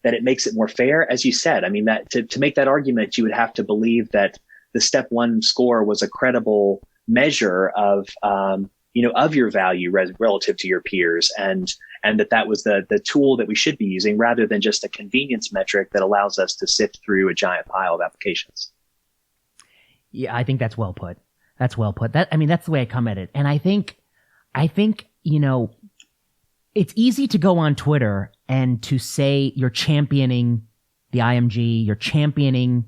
it makes it more fair, as you said, I mean, that to make that argument, you would have to believe that the step one score was a credible measure of your value relative to your peers, and that was the tool that we should be using rather than just a convenience metric that allows us to sift through a giant pile of applications. Yeah, I think that's well put. That's well put. That's the way I come at it. And I think, it's easy to go on Twitter and to say you're championing the IMG, you're championing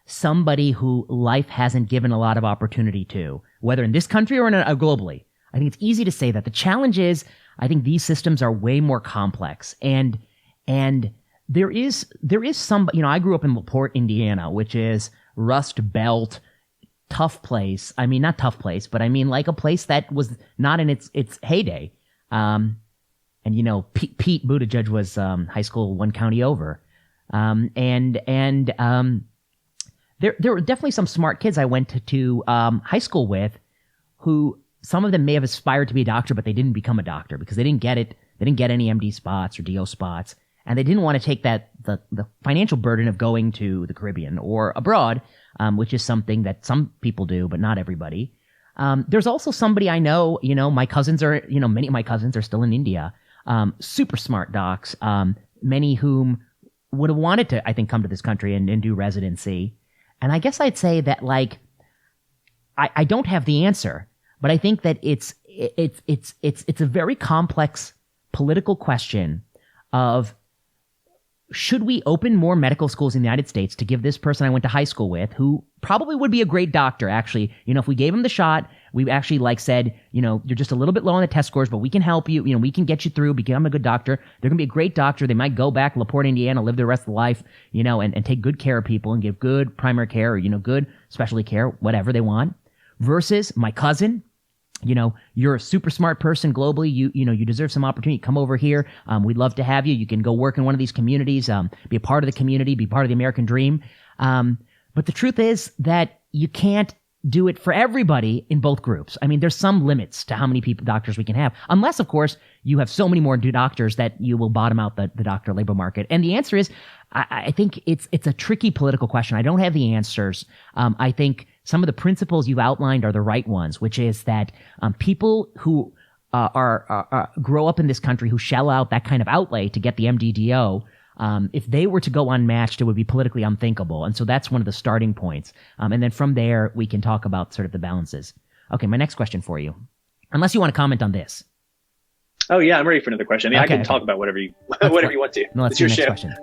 somebody who life hasn't given a lot of opportunity to, whether in this country or globally. I think it's easy to say that. The challenge is, I think these systems are way more complex, and there is some. I grew up in LaPorte, Indiana, which is Rust Belt, tough place. I mean, not tough place, but I mean like a place that was not in its heyday. And Pete Buttigieg was high school one county over, there were definitely some smart kids I went to high school with, who some of them may have aspired to be a doctor, but they didn't become a doctor because they didn't get it. They didn't get any MD spots or DO spots, and they didn't want to take the financial burden of going to the Caribbean or abroad, which is something that some people do, but not everybody. There's also somebody I know, my cousins are, many of my cousins are still in India, super smart docs, many whom would have wanted to, I think, come to this country and do residency. And I guess I'd say that, like, I don't have the answer, but I think that it's a very complex political question of, should we open more medical schools in the United States to give this person I went to high school with, who probably would be a great doctor, actually, if we gave him the shot, we actually said, you're just a little bit low on the test scores, but we can help you, we can get you through, become a good doctor. They're going to be a great doctor. They might go back to LaPorte, Indiana, live their rest of their life, and take good care of people and give good primary care or, good specialty care, whatever they want, versus my cousin. You're a super smart person globally. You deserve some opportunity. Come over here. We'd love to have you. You can go work in one of these communities, be a part of the community, be part of the American dream. But the truth is that you can't do it for everybody in both groups. I mean, there's some limits to how many doctors we can have, unless, of course, you have so many more doctors that you will bottom out the doctor labor market. And the answer is, I think it's a tricky political question. I don't have the answers. I think some of the principles you've outlined are the right ones, which is that people who grow up in this country, who shell out that kind of outlay to get the MDDO, if they were to go unmatched, it would be politically unthinkable. And so that's one of the starting points. And then from there, we can talk about sort of the balances. Okay, my next question for you, unless you want to comment on this. Oh, yeah, I'm ready for another question. I mean, I can talk about whatever you want to. No, let's do the next question.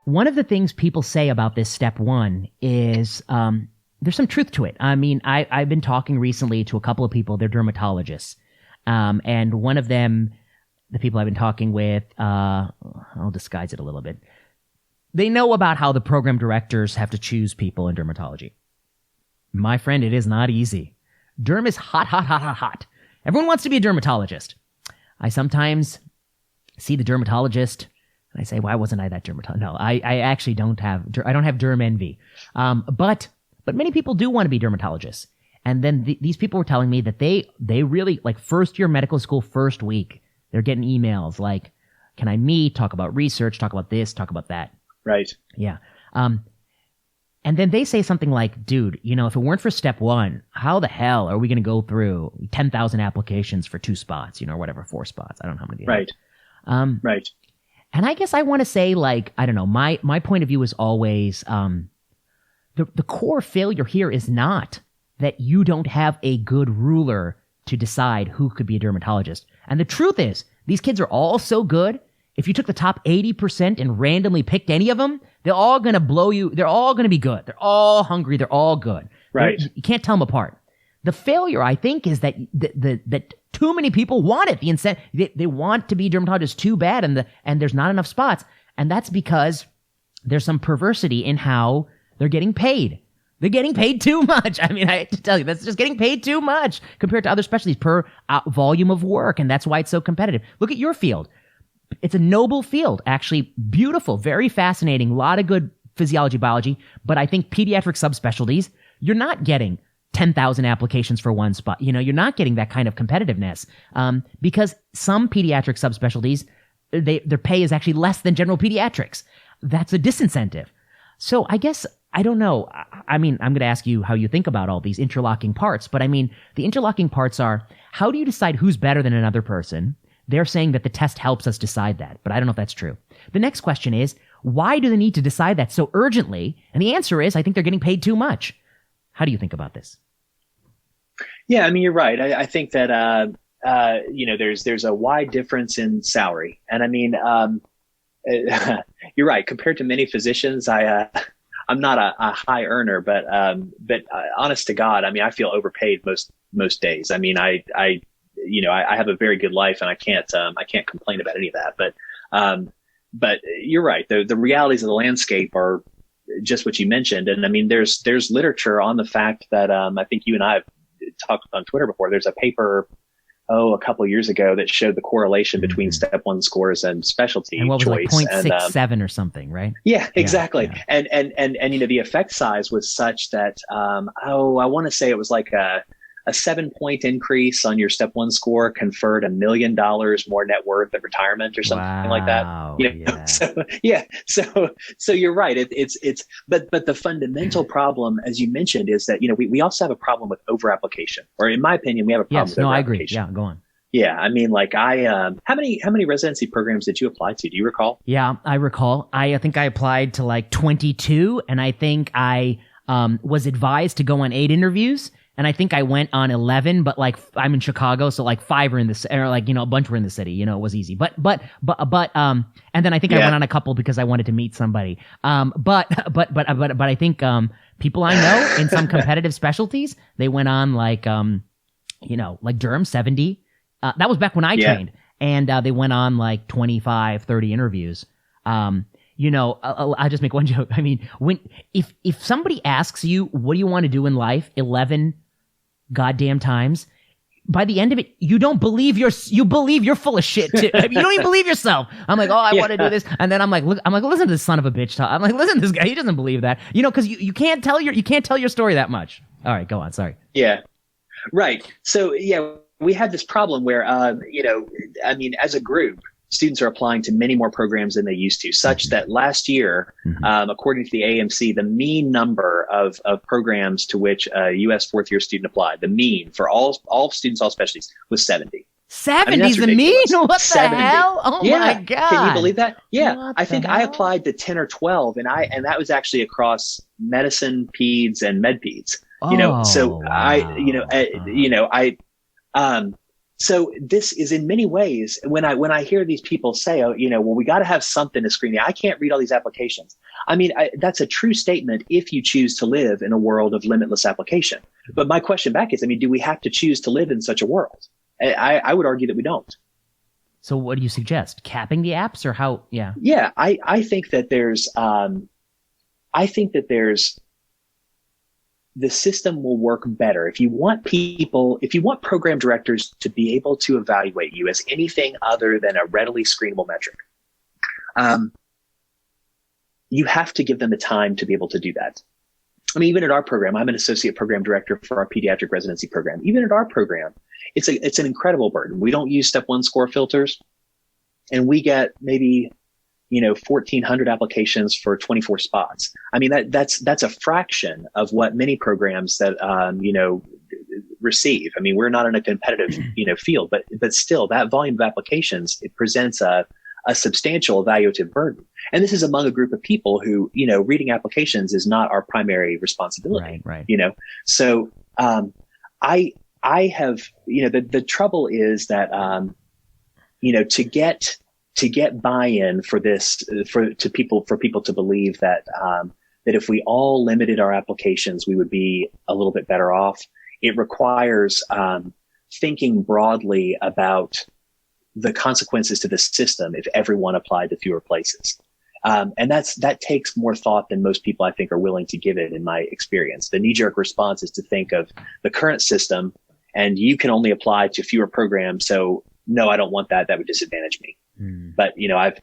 One of the things people say about this step one is there's some truth to it. I mean, I've been talking recently to a couple of people. They're dermatologists. And one of them, the people I've been talking with, I'll disguise it a little bit. They know about how the program directors have to choose people in dermatology. My friend, it is not easy. Derm is hot, hot, hot, hot, hot. Everyone wants to be a dermatologist. I sometimes see the dermatologist. And I say, why wasn't I that dermatologist? No, I actually don't have derm envy. But many people do want to be dermatologists. And then these people were telling me that they really, like, first year medical school, first week, they're getting emails like, can I meet, talk about research, talk about this, talk about that. Right. Yeah. And then they say something like, dude, if it weren't for step one, how the hell are we going to go through 10,000 applications for 2 spots, or whatever, 4 spots? I don't know how many. Right. Right. And I guess I want to say, like, I don't know, my point of view is always, the core failure here is not that you don't have a good ruler to decide who could be a dermatologist. And the truth is, these kids are all so good. If you took the top 80% and randomly picked any of them, they're all going to blow you. They're all going to be good. They're all hungry. They're all good. Right. You can't tell them apart. The failure, I think, is that that too many people want it. They want to be dermatologists too bad, and there's not enough spots. And that's because there's some perversity in how they're getting paid. They're getting paid too much. I mean, I have to tell you, that's just getting paid too much compared to other specialties per volume of work, and that's why it's so competitive. Look at your field. It's a noble field, actually beautiful, very fascinating, a lot of good physiology, biology, but I think pediatric subspecialties, you're not getting 10,000 applications for one spot. You're not getting that kind of competitiveness because some pediatric subspecialties, their pay is actually less than general pediatrics. That's a disincentive. So I guess, I don't know. I mean, I'm going to ask you how you think about all these interlocking parts, but I mean, the interlocking parts are, how do you decide who's better than another person? They're saying that the test helps us decide that, but I don't know if that's true. The next question is, why do they need to decide that so urgently? And the answer is, I think they're getting paid too much. How do you think about this? Yeah, I mean, you're right. I think that, there's a wide difference in salary. And I mean, you're right. Compared to many physicians, I'm not a high earner, but honest to God, I mean, I feel overpaid most days. I mean, I have a very good life, and I can't complain about any of that. But you're right. The realities of the landscape are just what you mentioned. And I mean, there's literature on the fact that, I think you and I have talked on Twitter before. There's a paper, a couple of years ago that showed the correlation between step 1 scores and specialty and what was choice. Like 0.67 or something, right? Yeah, exactly. Yeah. And the effect size was such that, I want to say it was like a 7-point increase on your step 1 score conferred $1 million more net worth at retirement or something like that. Yeah. So you're right. But the fundamental problem, as you mentioned, is that, we also have a problem with over application, or in my opinion, we have a problem with over I application. agree. Yeah, go on. Yeah. I mean, like how many residency programs did you apply to? Do you recall? Yeah, I recall. I think I applied to like 22, and I think I was advised to go on 8 interviews. And I think I went on 11, but like I'm in Chicago, so like 5 are in the, or like, a bunch were in the city, it was easy. But, and then I think I went on a couple because I wanted to meet somebody. But I think, people I know in some competitive specialties, they went on like, like derm 70. That was back when I trained, and they went on like 25, 30 interviews. I'll just make one joke. I mean, if somebody asks you, what do you want to do in life? 11 goddamn times, by the end of it, you believe you're full of shit too. I mean, you don't even believe yourself. I'm like, I want to do this. And then I'm like, listen to this son of a bitch talk. I'm like, listen to this guy. He doesn't believe that, cause you can't tell your story that much. All right, go on. Sorry. Yeah. Right. So we had this problem where, as a group, students are applying to many more programs than they used to, such that last year, according to the AMC, the mean number of programs to which a U.S. fourth-year student applied, the mean for all students, all specialties, was 70. 70 is the mean? What 70. The hell? Oh my God. Can you believe that? Yeah. I think I applied to 10 or 12, and that was actually across medicine, peds, and med peds. So this is in many ways, when I hear these people say, we got to have something to screen. I can't read all these applications. I mean, that's a true statement if you choose to live in a world of limitless application. But my question back is, do we have to choose to live in such a world? I would argue that we don't. So what do you suggest? Capping the apps, or how? Yeah. Yeah. I think that there's the system will work better if you want program directors to be able to evaluate you as anything other than a readily screenable metric. You have to give them the time to be able to do that. I mean, even at our program, I'm an associate program director for our pediatric residency program. Even at our program, it's an incredible burden. We don't use step 1 score filters, and we get maybe 1,400 applications for 24 spots. I mean, that's a fraction of what many programs that receive. I mean, we're not in a competitive field, but still, that volume of applications, it presents a substantial evaluative burden. And this is among a group of people who, reading applications is not our primary responsibility. Right. So I have, the trouble is that to get buy-in for this, for people to believe that if we all limited our applications, we would be a little bit better off. It requires thinking broadly about the consequences to the system if everyone applied to fewer places. And that takes more thought than most people, I think, are willing to give it, in my experience. The knee-jerk response is to think of the current system, and you can only apply to fewer programs. So no, I don't want that. That would disadvantage me. But,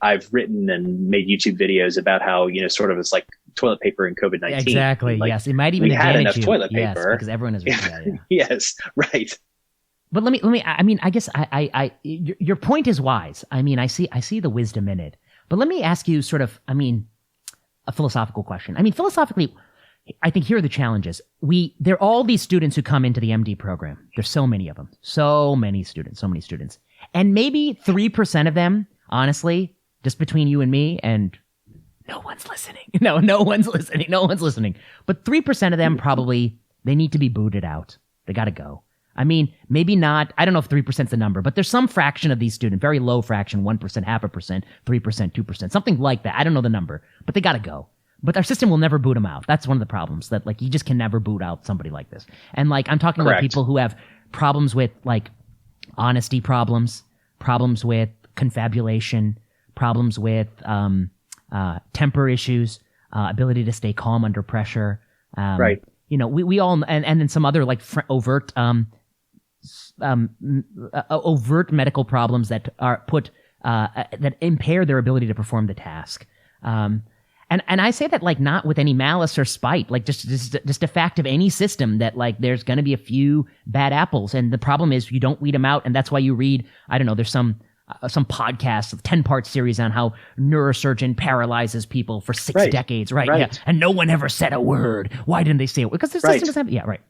I've written and made YouTube videos about how, sort of it's like toilet paper and COVID-19. Exactly. Like, yes. It might even we had enough you. toilet Yes, paper. because everyone is. Yes. Right. But let me, I mean, I guess your point is wise. I mean, I see the wisdom in it. But let me ask you sort of, a philosophical question. I mean, philosophically, I think here are the challenges. There are all these students who come into the MD program. There's so many of them. So many students. And maybe 3% of them, honestly, just between you and me, and no one's listening. No one's listening. But 3% of them probably, they need to be booted out. They got to go. I mean, maybe not. I don't know if 3% is the number, but there's some fraction of these students, very low fraction, 1%, 0.5%, 3%, 2%, something like that. I don't know the number, but they got to go. But our system will never boot them out. That's one of the problems, that you just can never boot out somebody like this. And I'm talking about people who have problems with honesty problems with confabulation, problems with temper issues, ability to stay calm under pressure. Right. We all, and then some other overt medical problems that are that impair their ability to perform the task. And I say that not with any malice or spite, just a fact of any system that there's going to be a few bad apples. And the problem is you don't weed them out. And that's why you read, I don't know, there's some podcast, a 10-part series on how neurosurgeon paralyzes people for 6 decades. Right. Yeah. And no one ever said a word. Why didn't they say it? Because the system doesn't have, yeah, right.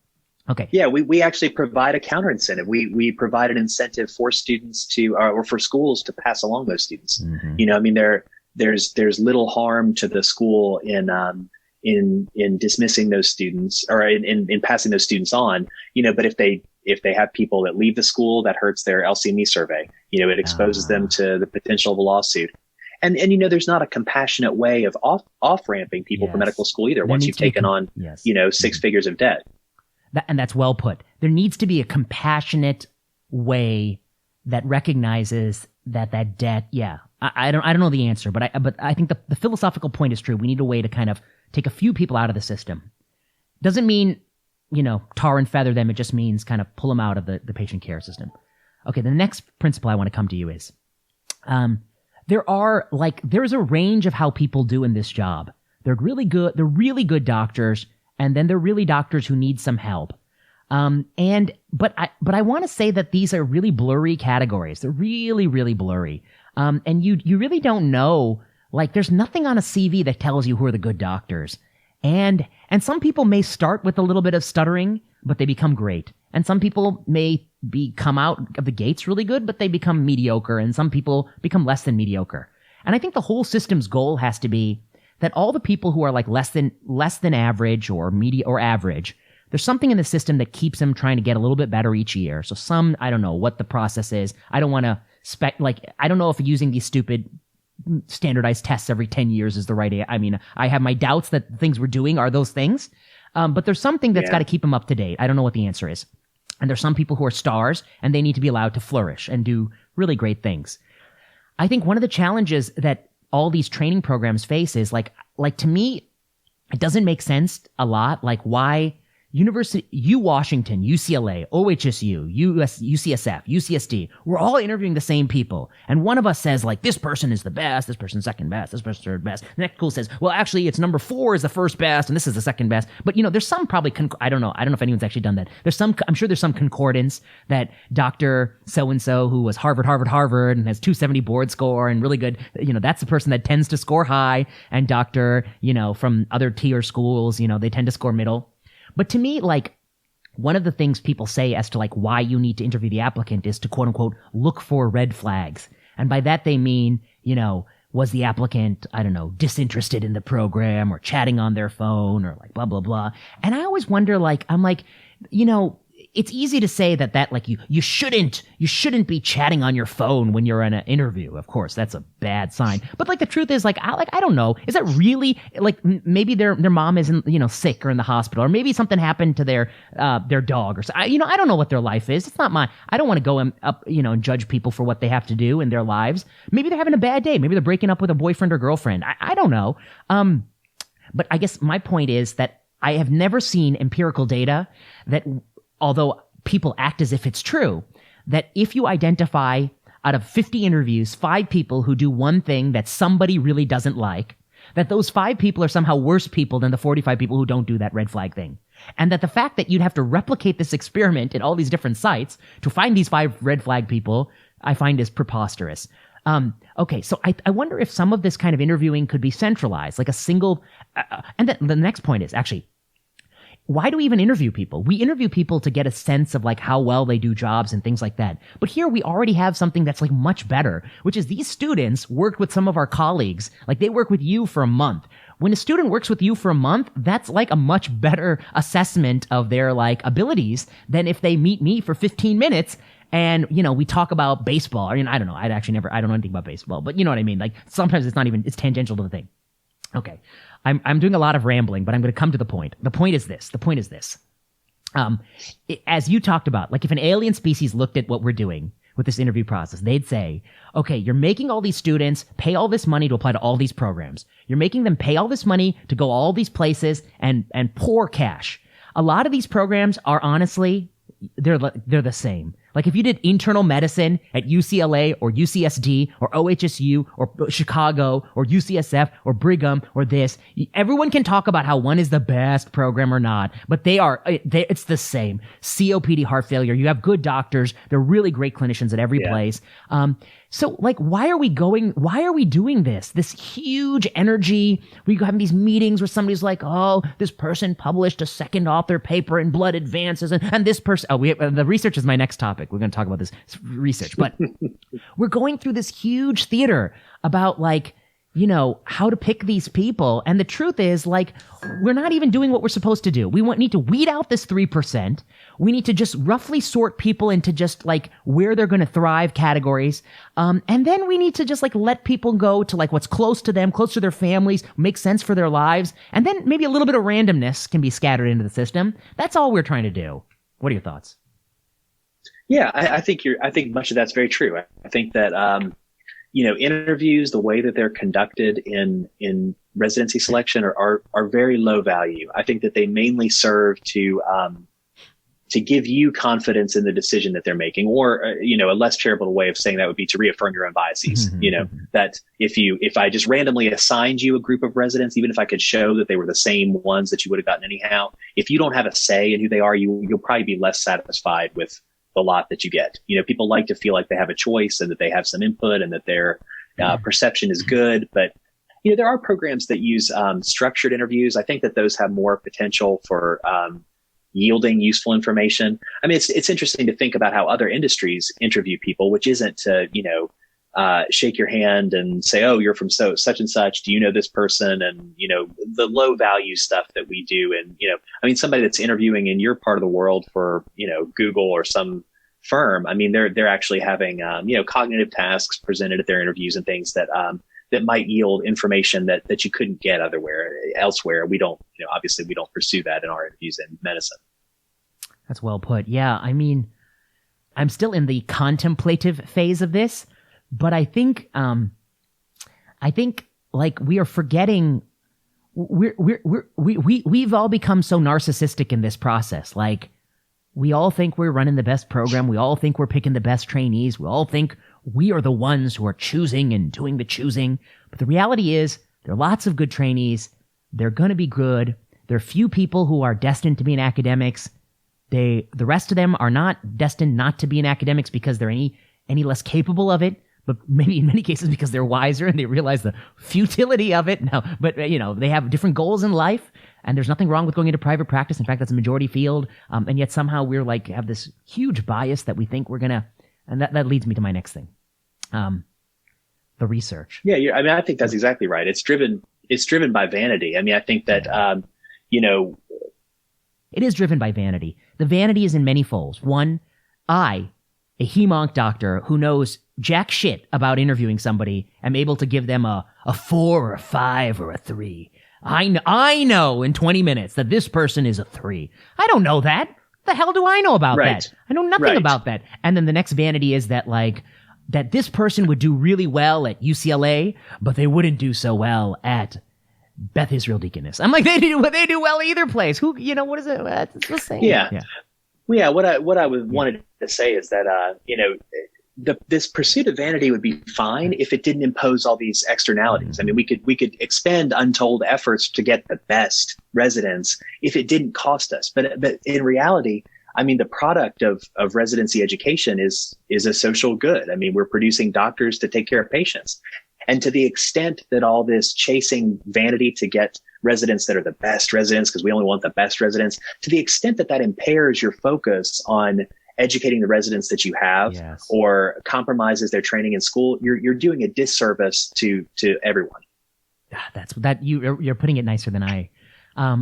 Okay. Yeah, we actually provide a counter incentive. We provide an incentive for students to, or for schools to pass along those students. Mm-hmm. There's little harm to the school in dismissing those students, or in passing those students on, but if they have people that leave the school, that hurts their LCME survey. It exposes them to the potential of a lawsuit. And there's not a compassionate way of off-ramping people from medical school either, once you've taken on, 6 figures of debt. And that's well put. There needs to be a compassionate way that recognizes that debt, I don't know the answer, but I think the philosophical point is true. We need a way to kind of take a few people out of the system. Doesn't mean, tar and feather them. It just means kind of pull them out of the patient care system. Okay, the next principle I want to come to you is, there's a range of how people do in this job. They're really good doctors, and then they're really doctors who need some help. But I want to say that these are really blurry categories. They're really, really blurry. And you really don't know, there's nothing on a CV that tells you who are the good doctors. And some people may start with a little bit of stuttering, but they become great. And some people may come out of the gates really good, but they become mediocre. And some people become less than mediocre. And I think the whole system's goal has to be that all the people who are less than average or average, there's something in the system that keeps them trying to get a little bit better each year. So I don't know what the process is. I don't want to I don't know if using these stupid standardized tests every 10 years is the right. I mean, I have my doubts that the things we're doing are those things. But there's something that's got to keep them up to date. I don't know what the answer is. And there's some people who are stars and they need to be allowed to flourish and do really great things. I think one of the challenges that all these training programs face is to me, it doesn't make sense a lot. Why University, Washington, UCLA, OHSU, UCSF, UCSD, we're all interviewing the same people. And one of us says, like, this person is the best, this person's second best, this person's third best. The next school says, well, actually, it's number 4 is the first best, and this is the second best. But, there's some probably, I don't know if anyone's actually done that. I'm sure there's some concordance that Dr. So-and-so, who was Harvard, and has 270 board score and really good, that's the person that tends to score high. And Dr., from other tier schools, they tend to score middle. But to me, like, one of the things people say as to like why you need to interview the applicant is to quote unquote look for red flags. And by that they mean, was the applicant, I don't know, disinterested in the program or chatting on their phone or like blah, blah, blah. And I always wonder, like, I'm like, it's easy to say that like you shouldn't be chatting on your phone when you're in an interview. Of course, that's a bad sign. But like the truth is, like I don't know, is that really like maybe their mom isn't sick or in the hospital, or maybe something happened to their dog or so. I don't know what their life is. It's not I don't want to go up and judge people for what they have to do in their lives. Maybe they're having a bad day. Maybe they're breaking up with a boyfriend or girlfriend. I don't know. But I guess my point is that I have never seen empirical data that, although people act as if it's true, that if you identify out of 50 interviews, 5 people who do one thing that somebody really doesn't like, that those 5 people are somehow worse people than the 45 people who don't do that red flag thing. And that the fact that you'd have to replicate this experiment in all these different sites to find these 5 red flag people, I find is preposterous. Okay, so I wonder if some of this kind of interviewing could be centralized, like a single, and the next point is actually, why do we even interview people? We interview people to get a sense of like how well they do jobs and things like that. But here we already have something that's like much better, which is these students worked with some of our colleagues. Like they work with you for a month. When a student works with you for a month, that's like a much better assessment of their like abilities than if they meet me for 15 minutes and, we talk about baseball. I mean, I don't know. I don't know anything about baseball, but you know what I mean? Like sometimes it's tangential to the thing. Okay. I'm doing a lot of rambling, but I'm going to come to the point. The point is this. As you talked about, like if an alien species looked at what we're doing with this interview process, they'd say, okay, you're making all these students pay all this money to apply to all these programs. You're making them pay all this money to go all these places and pour cash. A lot of these programs are honestly, they're the same. Like if you did internal medicine at UCLA or UCSD or OHSU or Chicago or UCSF or Brigham or this, everyone can talk about how one is the best program or not, but it's the same. COPD, heart failure. You have good doctors. They're really great clinicians at every place. So like, why are we doing this huge energy? We have these meetings where somebody's like, oh, this person published a second author paper in Blood Advances and this person, the research is my next topic. We're going to talk about this research, but we're going through this huge theater about like, how to pick these people. And the truth is like, we're not even doing what we're supposed to do. We need to weed out this 3%. We need to just roughly sort people into just like where they're going to thrive categories. And then we need to just like let people go to like what's close to them, close to their families, make sense for their lives. And then maybe a little bit of randomness can be scattered into the system. That's all we're trying to do. What are your thoughts? Yeah, I think much of that's very true. I think that, interviews, the way that they're conducted in residency selection are very low value. I think that they mainly serve to give you confidence in the decision that they're making, or, a less charitable way of saying that would be to reaffirm your own biases. That if I just randomly assigned you a group of residents, even if I could show that they were the same ones that you would have gotten anyhow, if you don't have a say in who they are, you'll probably be less satisfied with the lot that you get. People like to feel like they have a choice and that they have some input and that their perception is good. But, there are programs that use structured interviews. I think that those have more potential for yielding useful information. I mean, it's interesting to think about how other industries interview people, which isn't to, shake your hand and say, oh, you're from such and such. Do you know this person? And, the low value stuff that we do. And, somebody that's interviewing in your part of the world for, Google or some firm, they're actually having, cognitive tasks presented at their interviews and things that might yield information that you couldn't get elsewhere. We don't, obviously we don't pursue that in our interviews in medicine. That's well put. Yeah. I'm still in the contemplative phase of this. But I think like we are forgetting we've all become so narcissistic in this process. Like, we all think we're running the best program. We all think we're picking the best trainees. We all think we are the ones who are choosing and doing the choosing. But the reality is there are lots of good trainees. They're going to be good. There are few people who are destined to be in academics. The rest of them are not destined not to be in academics because they're any less capable of it, but maybe in many cases because they're wiser and they realize the futility of it. No, but they have different goals in life, and there's nothing wrong with going into private practice. In fact, that's a majority field. And yet somehow we're like have this huge bias that we think we're gonna, and that leads me to my next thing, the research. Yeah, I mean, I think that's exactly right. It's driven by vanity. I mean, I think that it is driven by vanity. The vanity is in many folds. One, a HemeOnc doctor who knows jack shit about interviewing somebody, am able to give them a 4 or a 5 or a 3. I know in 20 minutes that this person is a 3. I don't know that. What the hell do I know about that? I know nothing about that. And then the next vanity is that that this person would do really well at UCLA, but they wouldn't do so well at Beth Israel Deaconess. I'm like, they do well either place. Who, what is it? It's the same. Yeah. Well, yeah. What I wanted to say is that, this pursuit of vanity would be fine if it didn't impose all these externalities. I mean, we could expend untold efforts to get the best residents if it didn't cost us. But in reality, I mean, the product of residency education is a social good. I mean, we're producing doctors to take care of patients. And to the extent that all this chasing vanity to get residents that are the best residents, because we only want the best residents, to the extent that impairs your focus on educating the residents that you have, or compromises their training in school, you're doing a disservice to everyone. You're putting it nicer than I.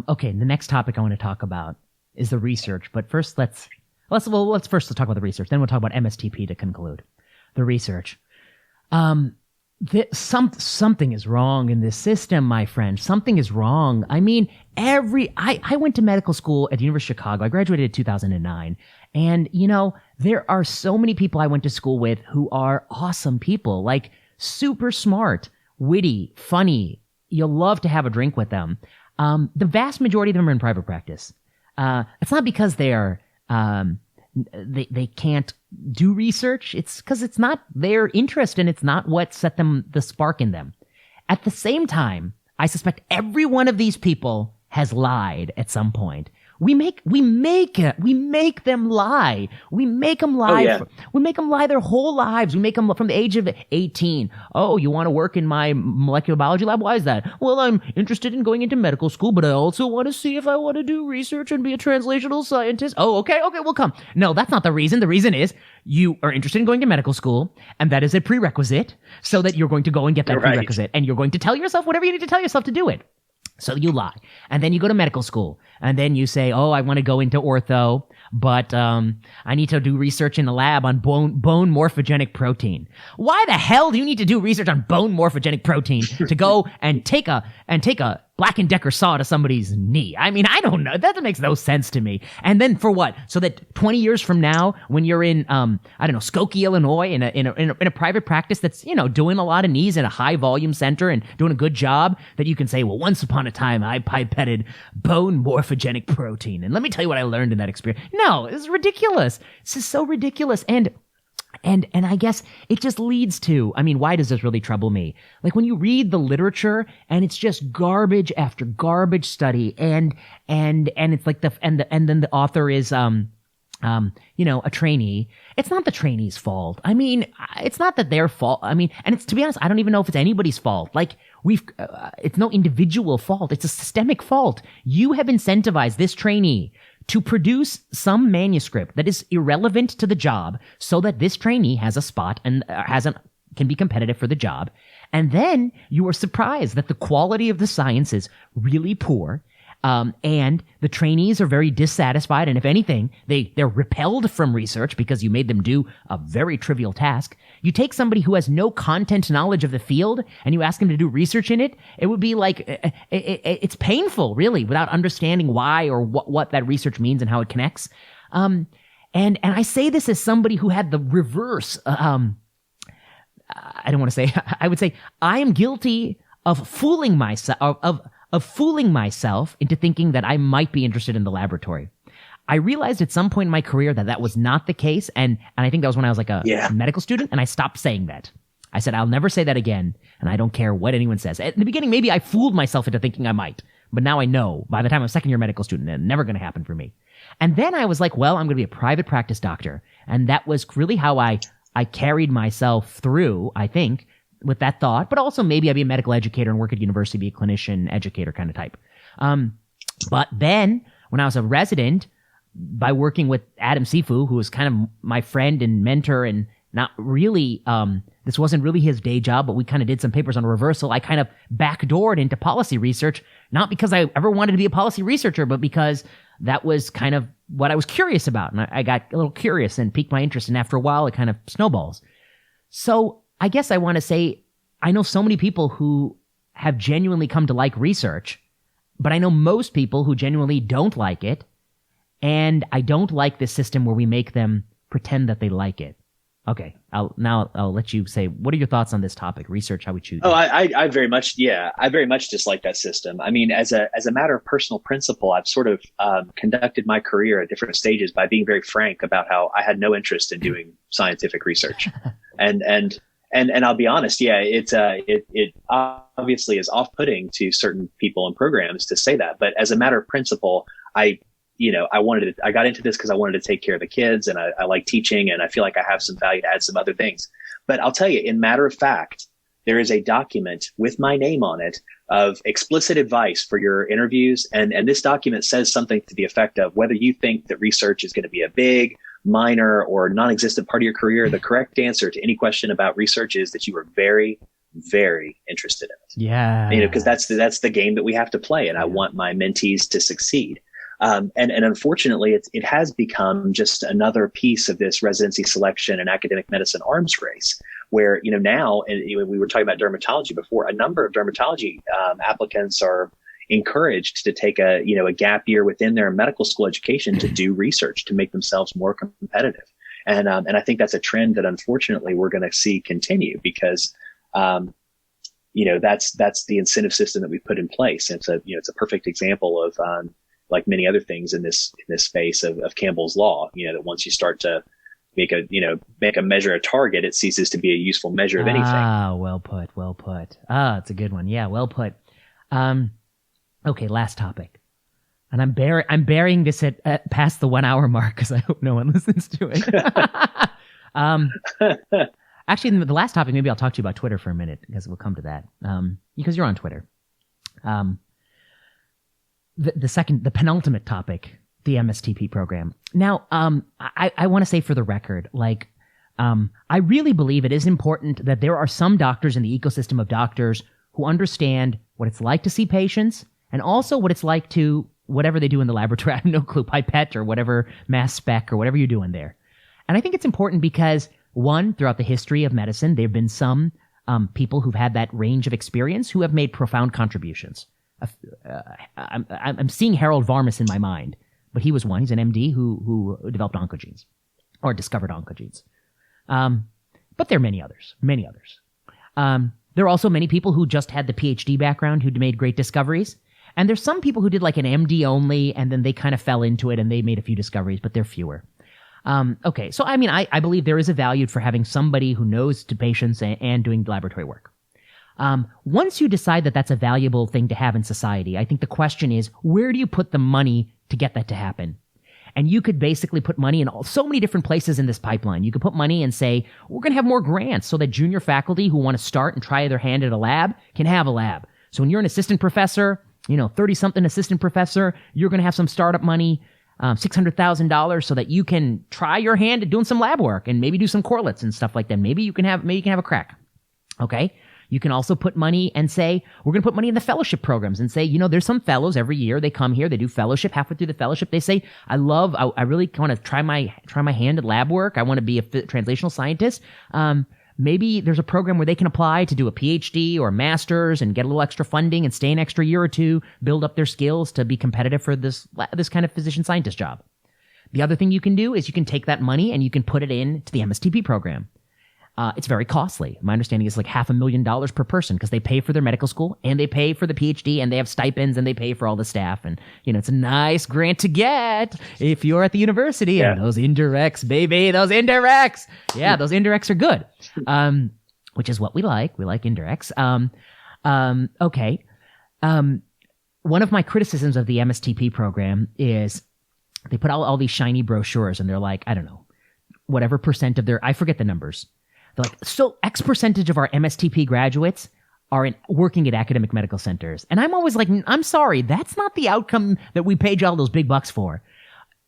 Okay, the next topic I want to talk about is the research. But first, let's first talk about the research. Then we'll talk about MSTP to conclude. The research. Something is wrong in this system, my friend. Something is wrong. I mean, I went to medical school at the University of Chicago. I graduated in 2009. And, there are so many people I went to school with who are awesome people, like super smart, witty, funny. You'll love to have a drink with them. The vast majority of them are in private practice. It's not because they are, they can't do research. It's because it's not their interest and it's not what set them the spark in them. At the same time, I suspect every one of these people has lied at some point. We make them lie. We make them lie. Oh, yeah. We make them lie their whole lives. We make them from the age of 18. Oh, you want to work in my molecular biology lab? Why is that? Well, I'm interested in going into medical school, but I also want to see if I want to do research and be a translational scientist. Oh, okay, we'll come. No, that's not the reason. The reason is you are interested in going to medical school, and that is a prerequisite so that you're going to go and get that prerequisite, and you're going to tell yourself whatever you need to tell yourself to do it. So you lie. And then you go to medical school. And then you say, oh, I want to go into ortho, but I need to do research in the lab on bone morphogenic protein. Why the hell do you need to do research on bone morphogenic protein to go and take a Black & Decker saw to somebody's knee? I mean, I don't know. That makes no sense to me. And then for what? So that 20 years from now, when you're in, Skokie, Illinois, in a private practice that's, doing a lot of knees in a high volume center and doing a good job, that you can say, well, once upon a time, I pipetted bone morphogenic protein. And let me tell you what I learned in that experience. No, it's ridiculous. This is so ridiculous. And I guess it just leads to, I mean, why does this really trouble me? Like when you read the literature and it's just garbage after garbage study and it's like and then the author is, a trainee. It's not the trainee's fault. I mean, it's not that their fault. I mean, and it's, to be honest, I don't even know if it's anybody's fault. Like it's no individual fault. It's a systemic fault. You have incentivized this trainee to produce some manuscript that is irrelevant to the job so that this trainee has a spot and can be competitive for the job. And then you are surprised that the quality of the science is really poor. And the trainees are very dissatisfied. And if anything, they're repelled from research because you made them do a very trivial task. You take somebody who has no content knowledge of the field and you ask them to do research in it. It would be like, it's painful, really, without understanding why or what that research means and how it connects. And I say this as somebody who had the reverse, I don't want to say, I would say I am guilty of fooling myself, of fooling myself into thinking that I might be interested in the laboratory. I realized at some point in my career that that was not the case. And I think that was when I was like a medical student, and I stopped saying that. I said, I'll never say that again, and I don't care what anyone says. At the beginning, maybe I fooled myself into thinking I might, but now I know by the time I'm a second-year medical student, it's never going to happen for me. And then I was like, well, I'm going to be a private practice doctor. And that was really how I carried myself through, I think, with that thought, but also maybe I'd be a medical educator and work at university, be a clinician, educator kind of type. But then when I was a resident, by working with Adam Sifu, who was kind of my friend and mentor and not really, this wasn't really his day job, but we kind of did some papers on reversal. I kind of backdoored into policy research, not because I ever wanted to be a policy researcher, but because that was kind of what I was curious about. And I got a little curious and piqued my interest. And after a while, it kind of snowballs. So I guess I want to say, I know so many people who have genuinely come to like research, but I know most people who genuinely don't like it. And I don't like this system where we make them pretend that they like it. Okay, I'll let you say, what are your thoughts on this topic? Research, how we choose. Oh, I very much dislike that system. I mean, as a matter of personal principle, I've sort of conducted my career at different stages by being very frank about how I had no interest in doing scientific research, and I'll be honest, it obviously is off-putting to certain people and programs to say that, but as a matter of principle, I got into this because I wanted to take care of the kids, and I like teaching, and I feel like I have some value to add some other things. But I'll tell you, in matter of fact, there is a document with my name on it of explicit advice for your interviews. And this document says something to the effect of whether you think that research is going to be a big, minor, or non-existent part of your career, the correct answer to any question about research is that you are very, very interested in it. Yeah. Because that's the game that we have to play. And I want my mentees to succeed. And unfortunately, it has become just another piece of this residency selection and academic medicine arms race, where now, and we were talking about dermatology before, a number of dermatology applicants are encouraged to take a gap year within their medical school education to do research to make themselves more competitive. And I think that's a trend that unfortunately we're going to see continue because that's the incentive system that we've put in place. And it's a perfect example of like many other things in this space of Campbell's law, that once you start to make a measure a target, it ceases to be a useful measure of anything. Well put. It's a good one. Yeah, well put. Okay, last topic. And I'm burying this at past the 1 hour mark because I hope no one listens to it. Actually, the last topic, maybe I'll talk to you about Twitter for a minute because we'll come to that. Because you're on Twitter. The penultimate topic, the Mstp program. Now, I want to say for the record, I really believe it is important that there are some doctors in the ecosystem of doctors who understand what it's like to see patients and also what it's like to whatever they do in the laboratory. I have no clue, pipette or whatever, mass spec or whatever you're doing there. And I think it's important because, one, throughout the history of medicine, there have been some people who've had that range of experience who have made profound contributions. I'm seeing Harold Varmus in my mind, but he was one. He's an MD who developed oncogenes or discovered oncogenes. But there are many others. There are also many people who just had the PhD background who made great discoveries. And there's some people who did like an MD only, and then they kind of fell into it and they made a few discoveries, but they're fewer. Okay, so I mean, I believe there is a value for having somebody who knows to patients and doing laboratory work. Once you decide that that's a valuable thing to have in society, I think the question is, where do you put the money to get that to happen? And you could basically put money in so many different places in this pipeline. You could put money and say, we're going to have more grants so that junior faculty who want to start and try their hand at a lab can have a lab. So when you're an assistant professor, 30-something assistant professor, you're going to have some startup money, $600,000 so that you can try your hand at doing some lab work and maybe do some correlates and stuff like that. Maybe you can have a crack. Okay. You can also put money and say, we're going to put money in the fellowship programs and say, there's some fellows every year. They come here, they do fellowship. Halfway through the fellowship, they say, I really want to try my hand at lab work. I want to be a translational scientist. Maybe there's a program where they can apply to do a PhD or a master's and get a little extra funding and stay an extra year or two, build up their skills to be competitive for this kind of physician scientist job. The other thing you can do is you can take that money and you can put it into the Mstp program. it's very costly. My understanding is like $500,000 per person because they pay for their medical school and they pay for the PhD and they have stipends and they pay for all the staff. And, it's a nice grant to get if you're at the university. Yeah. And those indirects, baby, those indirects. Yeah, those indirects are good, which is what we like. We like indirects. Okay. One of my criticisms of the MSTP program is they put out all these shiny brochures and they're like, I don't know, whatever percent of I forget the numbers. They're like, so X percentage of our MSTP graduates are working at academic medical centers. And I'm always like, I'm sorry, that's not the outcome that we paid you all those big bucks for.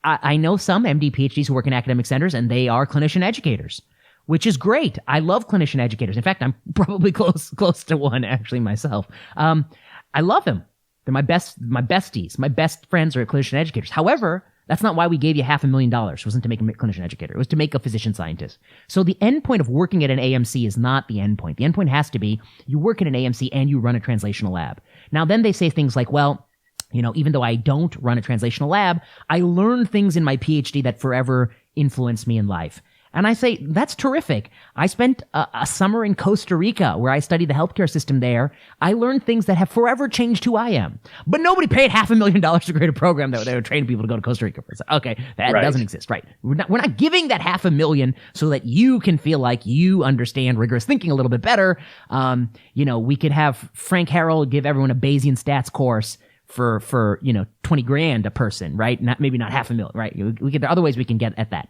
I know some MD PhDs who work in academic centers and they are clinician educators, which is great. I love clinician educators. In fact, I'm probably close to one actually myself. I love them. They're my besties. My best friends are clinician educators. However, that's not why we gave you $500,000. It wasn't to make a clinician educator. It was to make a physician scientist. So the end point of working at an AMC is not the end point. The end point has to be you work at an AMC and you run a translational lab. Now, then they say things like, well, even though I don't run a translational lab, I learned things in my PhD that forever influenced me in life. And I say, that's terrific. I spent a summer in Costa Rica where I studied the healthcare system there. I learned things that have forever changed who I am. But nobody paid $500,000 to create a program that they would train people to go to Costa Rica for. Okay, that doesn't exist, right? We're not giving that $500,000 so that you can feel like you understand rigorous thinking a little bit better. We could have Frank Harrell give everyone a Bayesian stats course for $20,000 a person, right? Maybe not $500,000, right? There are other ways we can get at that.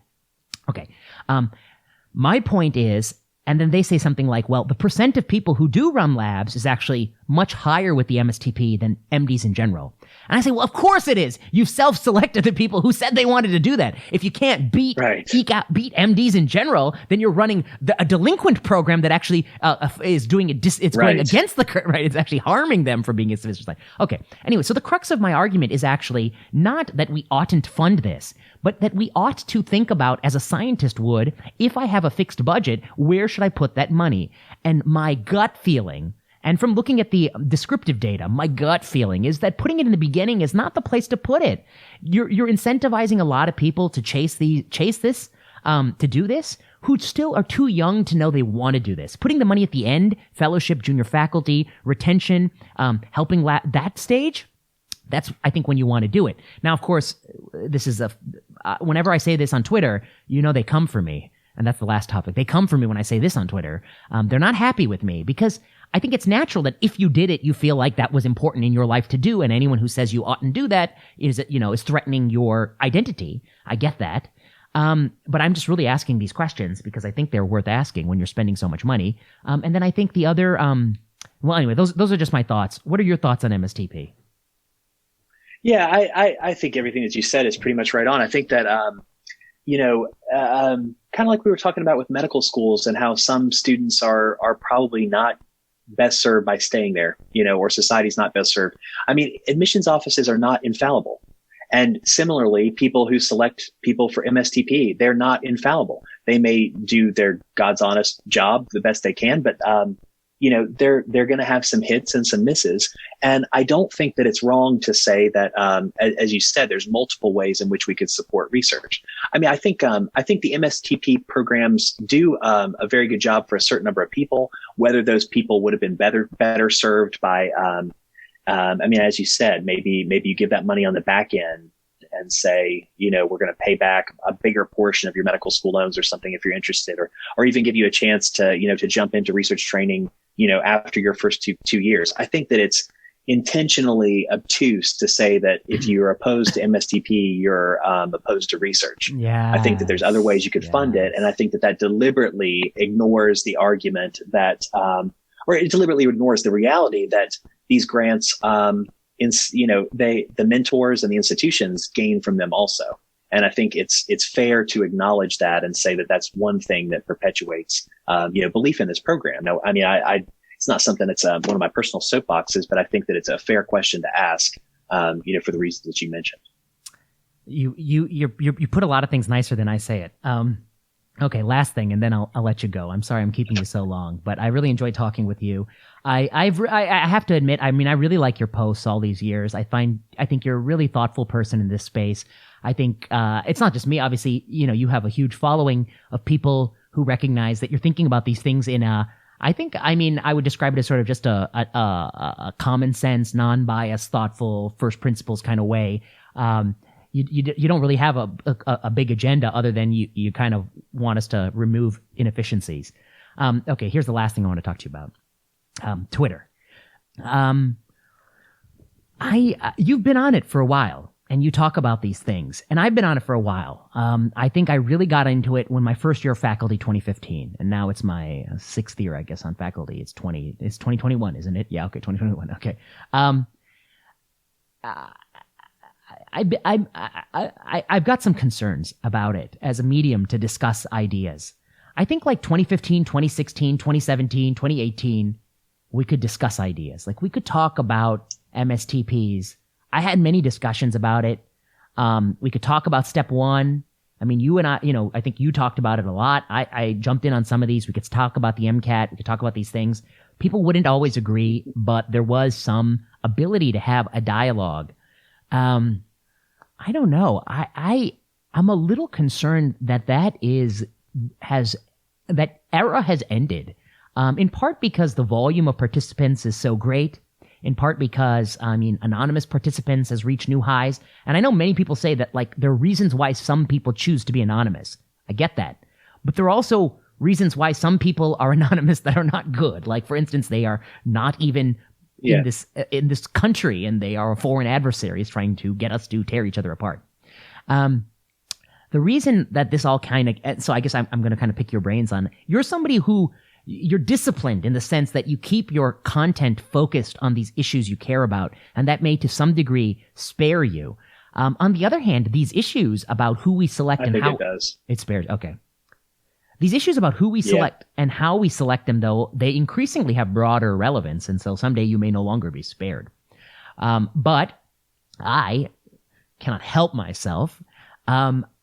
Okay. My point is, and then they say something like, well, the percent of people who do run labs is actually much higher with the MSTP than MDs in general. And I say, well, of course it is. You've self-selected the people who said they wanted to do that. If you can't beat MDs in general, then you're running a delinquent program that actually is doing it's going against the current, right? It's actually harming them for being a physician scientist. Okay. Anyway, so the crux of my argument is actually not that we oughtn't fund this, but that we ought to think about, as a scientist would, if I have a fixed budget, where should I put that money? And my gut feeling, and from looking at the descriptive data, my gut feeling is that putting it in the beginning is not the place to put it. You're incentivizing a lot of people to chase this, to do this, who still are too young to know they want to do this. Putting the money at the end, fellowship, junior faculty, retention, helping that stage, that's, I think, when you want to do it. Now, of course, this is whenever I say this on Twitter, they come for me. And that's the last topic. They come for me when I say this on Twitter. They're not happy with me because I think it's natural that if you did it, you feel like that was important in your life to do. And anyone who says you oughtn't do that is threatening your identity. I get that. But I'm just really asking these questions because I think they're worth asking when you're spending so much money. And then I think the other, well, anyway, those are just my thoughts. What are your thoughts on MSTP? Yeah, I think everything that you said is pretty much right on. I think that, kind of like we were talking about with medical schools and how some students are probably not best served by staying there, or society's not best served. I mean, admissions offices are not infallible. And similarly, people who select people for MSTP, they're not infallible. They may do their God's honest job the best they can, but, they're going to have some hits and some misses. And I don't think that it's wrong to say that, as you said, there's multiple ways in which we could support research. I mean, I think the MSTP programs do a very good job for a certain number of people. Whether those people would have been better served by, as you said, maybe you give that money on the back end and say, we're going to pay back a bigger portion of your medical school loans or something if you're interested, or even give you a chance to, to jump into research training, after your first two years. I think that it's intentionally obtuse to say that if you're opposed to MSTP, you're opposed to research. Yeah, I think that there's other ways you could fund it. And I think that deliberately ignores the argument that, or it deliberately ignores the reality that these grants, the mentors and the institutions gain from them also. And I think it's fair to acknowledge that and say that that's one thing that perpetuates, belief in this program. Now, I mean, it's not something that's one of my personal soapboxes, but I think that it's a fair question to ask, for the reasons that you mentioned. You put a lot of things nicer than I say it. Okay, last thing, and then I'll let you go. I'm sorry I'm keeping you so long, but I really enjoyed talking with you. I have to admit, I mean, I really like your posts all these years. I think you're a really thoughtful person in this space. I think it's not just me. Obviously, you have a huge following of people who recognize that you're thinking about these things in a, I would describe it as sort of just a common sense, non-biased, thoughtful, first principles kind of way. You don't really have a big agenda other than you kind of want us to remove inefficiencies. Okay, here's the last thing I want to talk to you about. Twitter. You've been on it for a while. And you talk about these things. And I've been on it for a while. I think I really got into it when my first year of faculty, 2015. And now it's my sixth year, I guess, on faculty. It's 2021, isn't it? Yeah, okay, 2021. Okay. I've got some concerns about it as a medium to discuss ideas. I think like 2015, 2016, 2017, 2018, we could discuss ideas. Like we could talk about MSTPs. I had many discussions about it. We could talk about step one. I mean, you and I, I think you talked about it a lot. I jumped in on some of these. We could talk about the MCAT. We could talk about these things. People wouldn't always agree, but there was some ability to have a dialogue. I don't know. I'm a little concerned that that era has ended. In part because the volume of participants is so great. In part because, anonymous participants has reached new highs. And I know many people say that, like, there are reasons why some people choose to be anonymous. I get that. But there are also reasons why some people are anonymous that are not good. Like, for instance, they are not even in this country, and they are foreign adversaries trying to get us to tear each other apart. The reason that this all so I guess I'm going to kind of pick your brains on, you're somebody who, you're disciplined in the sense that you keep your content focused on these issues you care about, and that may to some degree spare you. On the other hand, these issues about who we select and how... it does. It spares, okay. These issues about who we select and how we select them, though, they increasingly have broader relevance, and so someday you may no longer be spared. But I cannot help myself.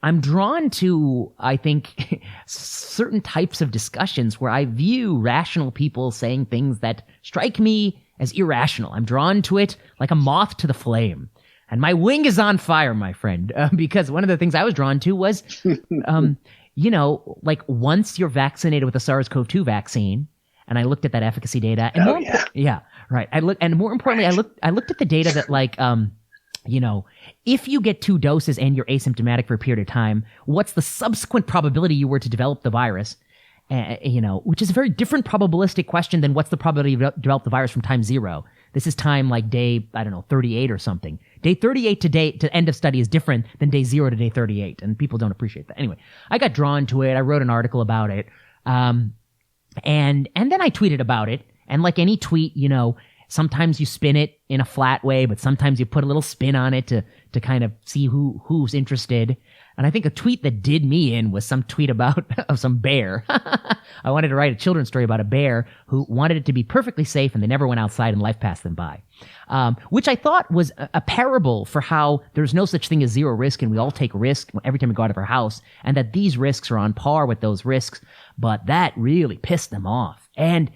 I'm drawn to, I think, certain types of discussions where I view rational people saying things that strike me as irrational. I'm drawn to it like a moth to the flame. And my wing is on fire, my friend, because one of the things I was drawn to was, like once you're vaccinated with the SARS-CoV-2 vaccine, and I looked at that efficacy data. And more importantly, I looked at the data that like, if you get 2 doses and you're asymptomatic for a period of time, what's the subsequent probability you were to develop the virus? Which is a very different probabilistic question than what's the probability to develop the virus from time 0. This is time like day, 38 or something. Day 38 to end of study is different than day 0 to day 38, and people don't appreciate that. Anyway, I got drawn to it. I wrote an article about it, and then I tweeted about it. And like any tweet, sometimes you spin it in a flat way, but sometimes you put a little spin on it to kind of see who's interested. And I think a tweet that did me in was some tweet of some bear. I wanted to write a children's story about a bear who wanted it to be perfectly safe, and they never went outside and life passed them by. Which I thought was a parable for how there's no such thing as zero risk, and we all take risk every time we go out of our house, and that these risks are on par with those risks. But that really pissed them off. And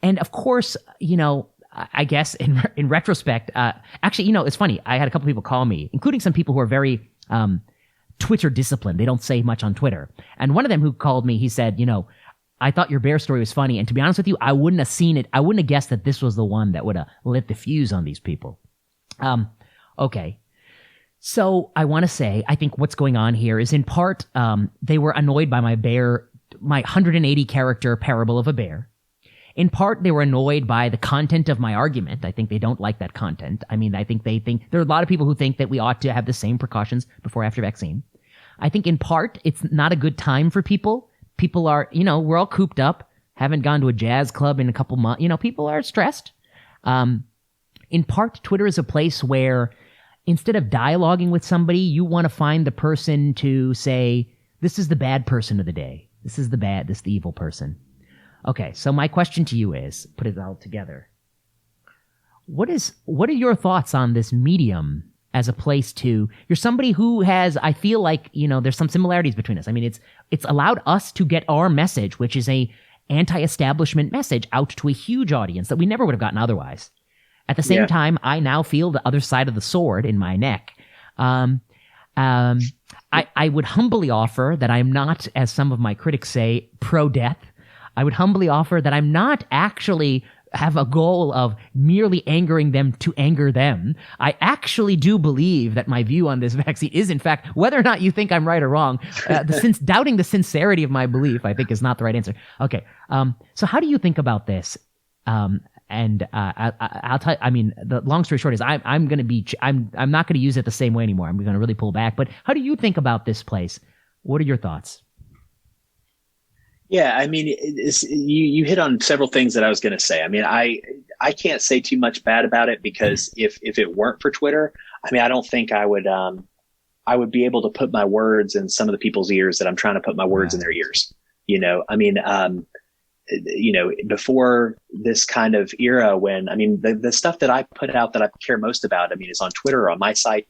of course, I guess in retrospect, actually, it's funny. I had a couple people call me, including some people who are very Twitter disciplined. They don't say much on Twitter. And one of them who called me, he said, I thought your bear story was funny. And to be honest with you, I wouldn't have seen it. I wouldn't have guessed that this was the one that would have lit the fuse on these people. Okay. So I want to say, I think what's going on here is in part, they were annoyed by my 180 character parable of a bear. In part, they were annoyed by the content of my argument. I think they don't like that content. I mean, I think they think there are a lot of people who think that we ought to have the same precautions before after vaccine. I think in part, it's not a good time for people. People are, we're all cooped up, haven't gone to a jazz club in a couple months. People are stressed. In part, Twitter is a place where instead of dialoguing with somebody, you want to find the person to say, this is the bad person of the day. This is the evil person. Okay, so my question to you is, put it all together. What are your thoughts on this medium as a place to, you're somebody who has, I feel like, there's some similarities between us. I mean, it's allowed us to get our message, which is a anti-establishment message, out to a huge audience that we never would have gotten otherwise. At the same time, I now feel the other side of the sword in my neck. I would humbly offer that I'm not, as some of my critics say, pro-death. I would humbly offer that I'm not actually have a goal of merely angering them to anger them. I actually do believe that my view on this vaccine is, in fact, whether or not you think I'm right or wrong, doubting the sincerity of my belief, I think, is not the right answer. Okay. So how do you think about this? I'll tell you, I mean, the long story short is I'm not going to use it the same way anymore. I'm going to really pull back. But how do you think about this place? What are your thoughts? Yeah, I mean, you hit on several things that I was going to say. I mean, I can't say too much bad about it because if it weren't for Twitter, I mean, I don't think I would be able to put my words in some of the people's ears that I'm trying to put my words in their ears. I mean, before this kind of era when, I mean, the stuff that I put out that I care most about, I mean, is on Twitter or on my site.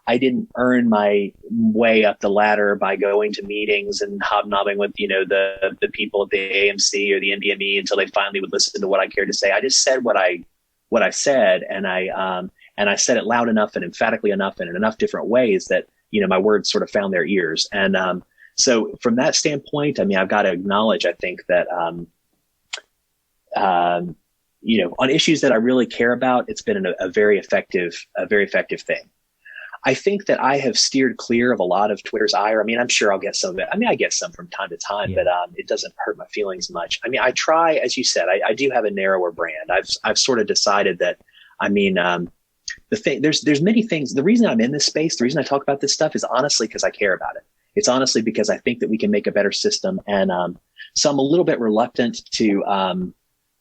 I didn't earn my way up the ladder by going to meetings and hobnobbing with, the people at the AMC or the NDME until they finally would listen to what I cared to say. I just said what I said, and I said it loud enough and emphatically enough and in enough different ways that, my words sort of found their ears. And, so from that standpoint, I mean, I've got to acknowledge, I think that, on issues that I really care about, it's been a very effective thing. I think that I have steered clear of a lot of Twitter's ire. I mean, I'm sure I'll get some of it. I mean, I get some from time to time, but it doesn't hurt my feelings much. I mean, I try, as you said, I do have a narrower brand. I've sort of decided that, I mean, there's many things. The reason I'm in this space, the reason I talk about this stuff is honestly because I care about it. It's honestly because I think that we can make a better system. And so I'm a little bit reluctant to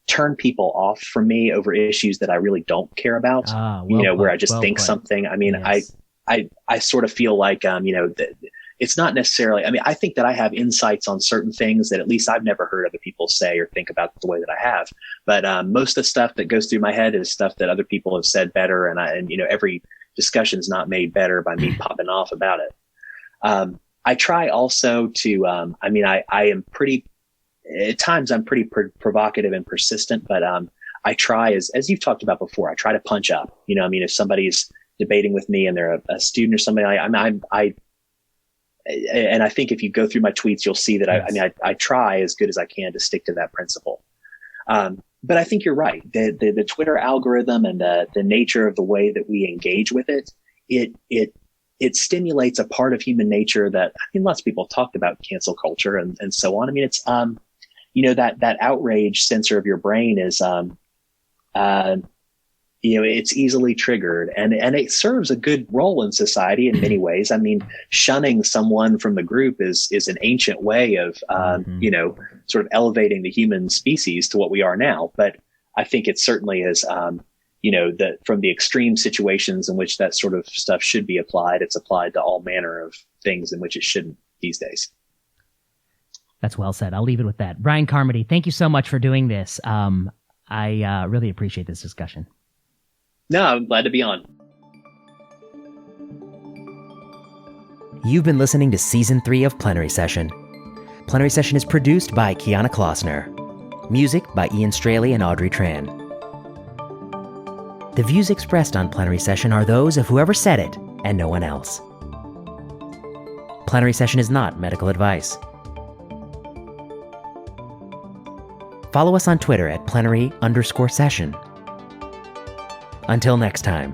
turn people off from me over issues that I really don't care about, where I just think something. I mean, yes. I sort of feel like, it's not necessarily, I mean, I think that I have insights on certain things that at least I've never heard other people say or think about the way that I have. But most of the stuff that goes through my head is stuff that other people have said better. And every discussion is not made better by me popping off about it. I try also to, I am pretty, at times I'm pretty provocative and persistent, but I try, as you've talked about before, I try to punch up. If somebody's debating with me and they're a student or somebody, and I think if you go through my tweets, you'll see that I try as good as I can to stick to that principle. But I think you're right. The Twitter algorithm and the nature of the way that we engage with it stimulates a part of human nature that, I mean, lots of people talked about cancel culture and so on. I mean, it's, that outrage sensor of your brain is, it's easily triggered and it serves a good role in society in many ways. I mean, shunning someone from the group is an ancient way of, sort of elevating the human species to what we are now. But I think it certainly is, from the extreme situations in which that sort of stuff should be applied, it's applied to all manner of things in which it shouldn't these days. That's well said. I'll leave it with that. Bryan Carmody, thank you so much for doing this. I really appreciate this discussion. No, I'm glad to be on. You've been listening to Season 3 of Plenary Session. Plenary Session is produced by Kiana Klossner. Music by Ian Straley and Audrey Tran. The views expressed on Plenary Session are those of whoever said it and no one else. Plenary Session is not medical advice. Follow us on Twitter at plenary_session. Until next time.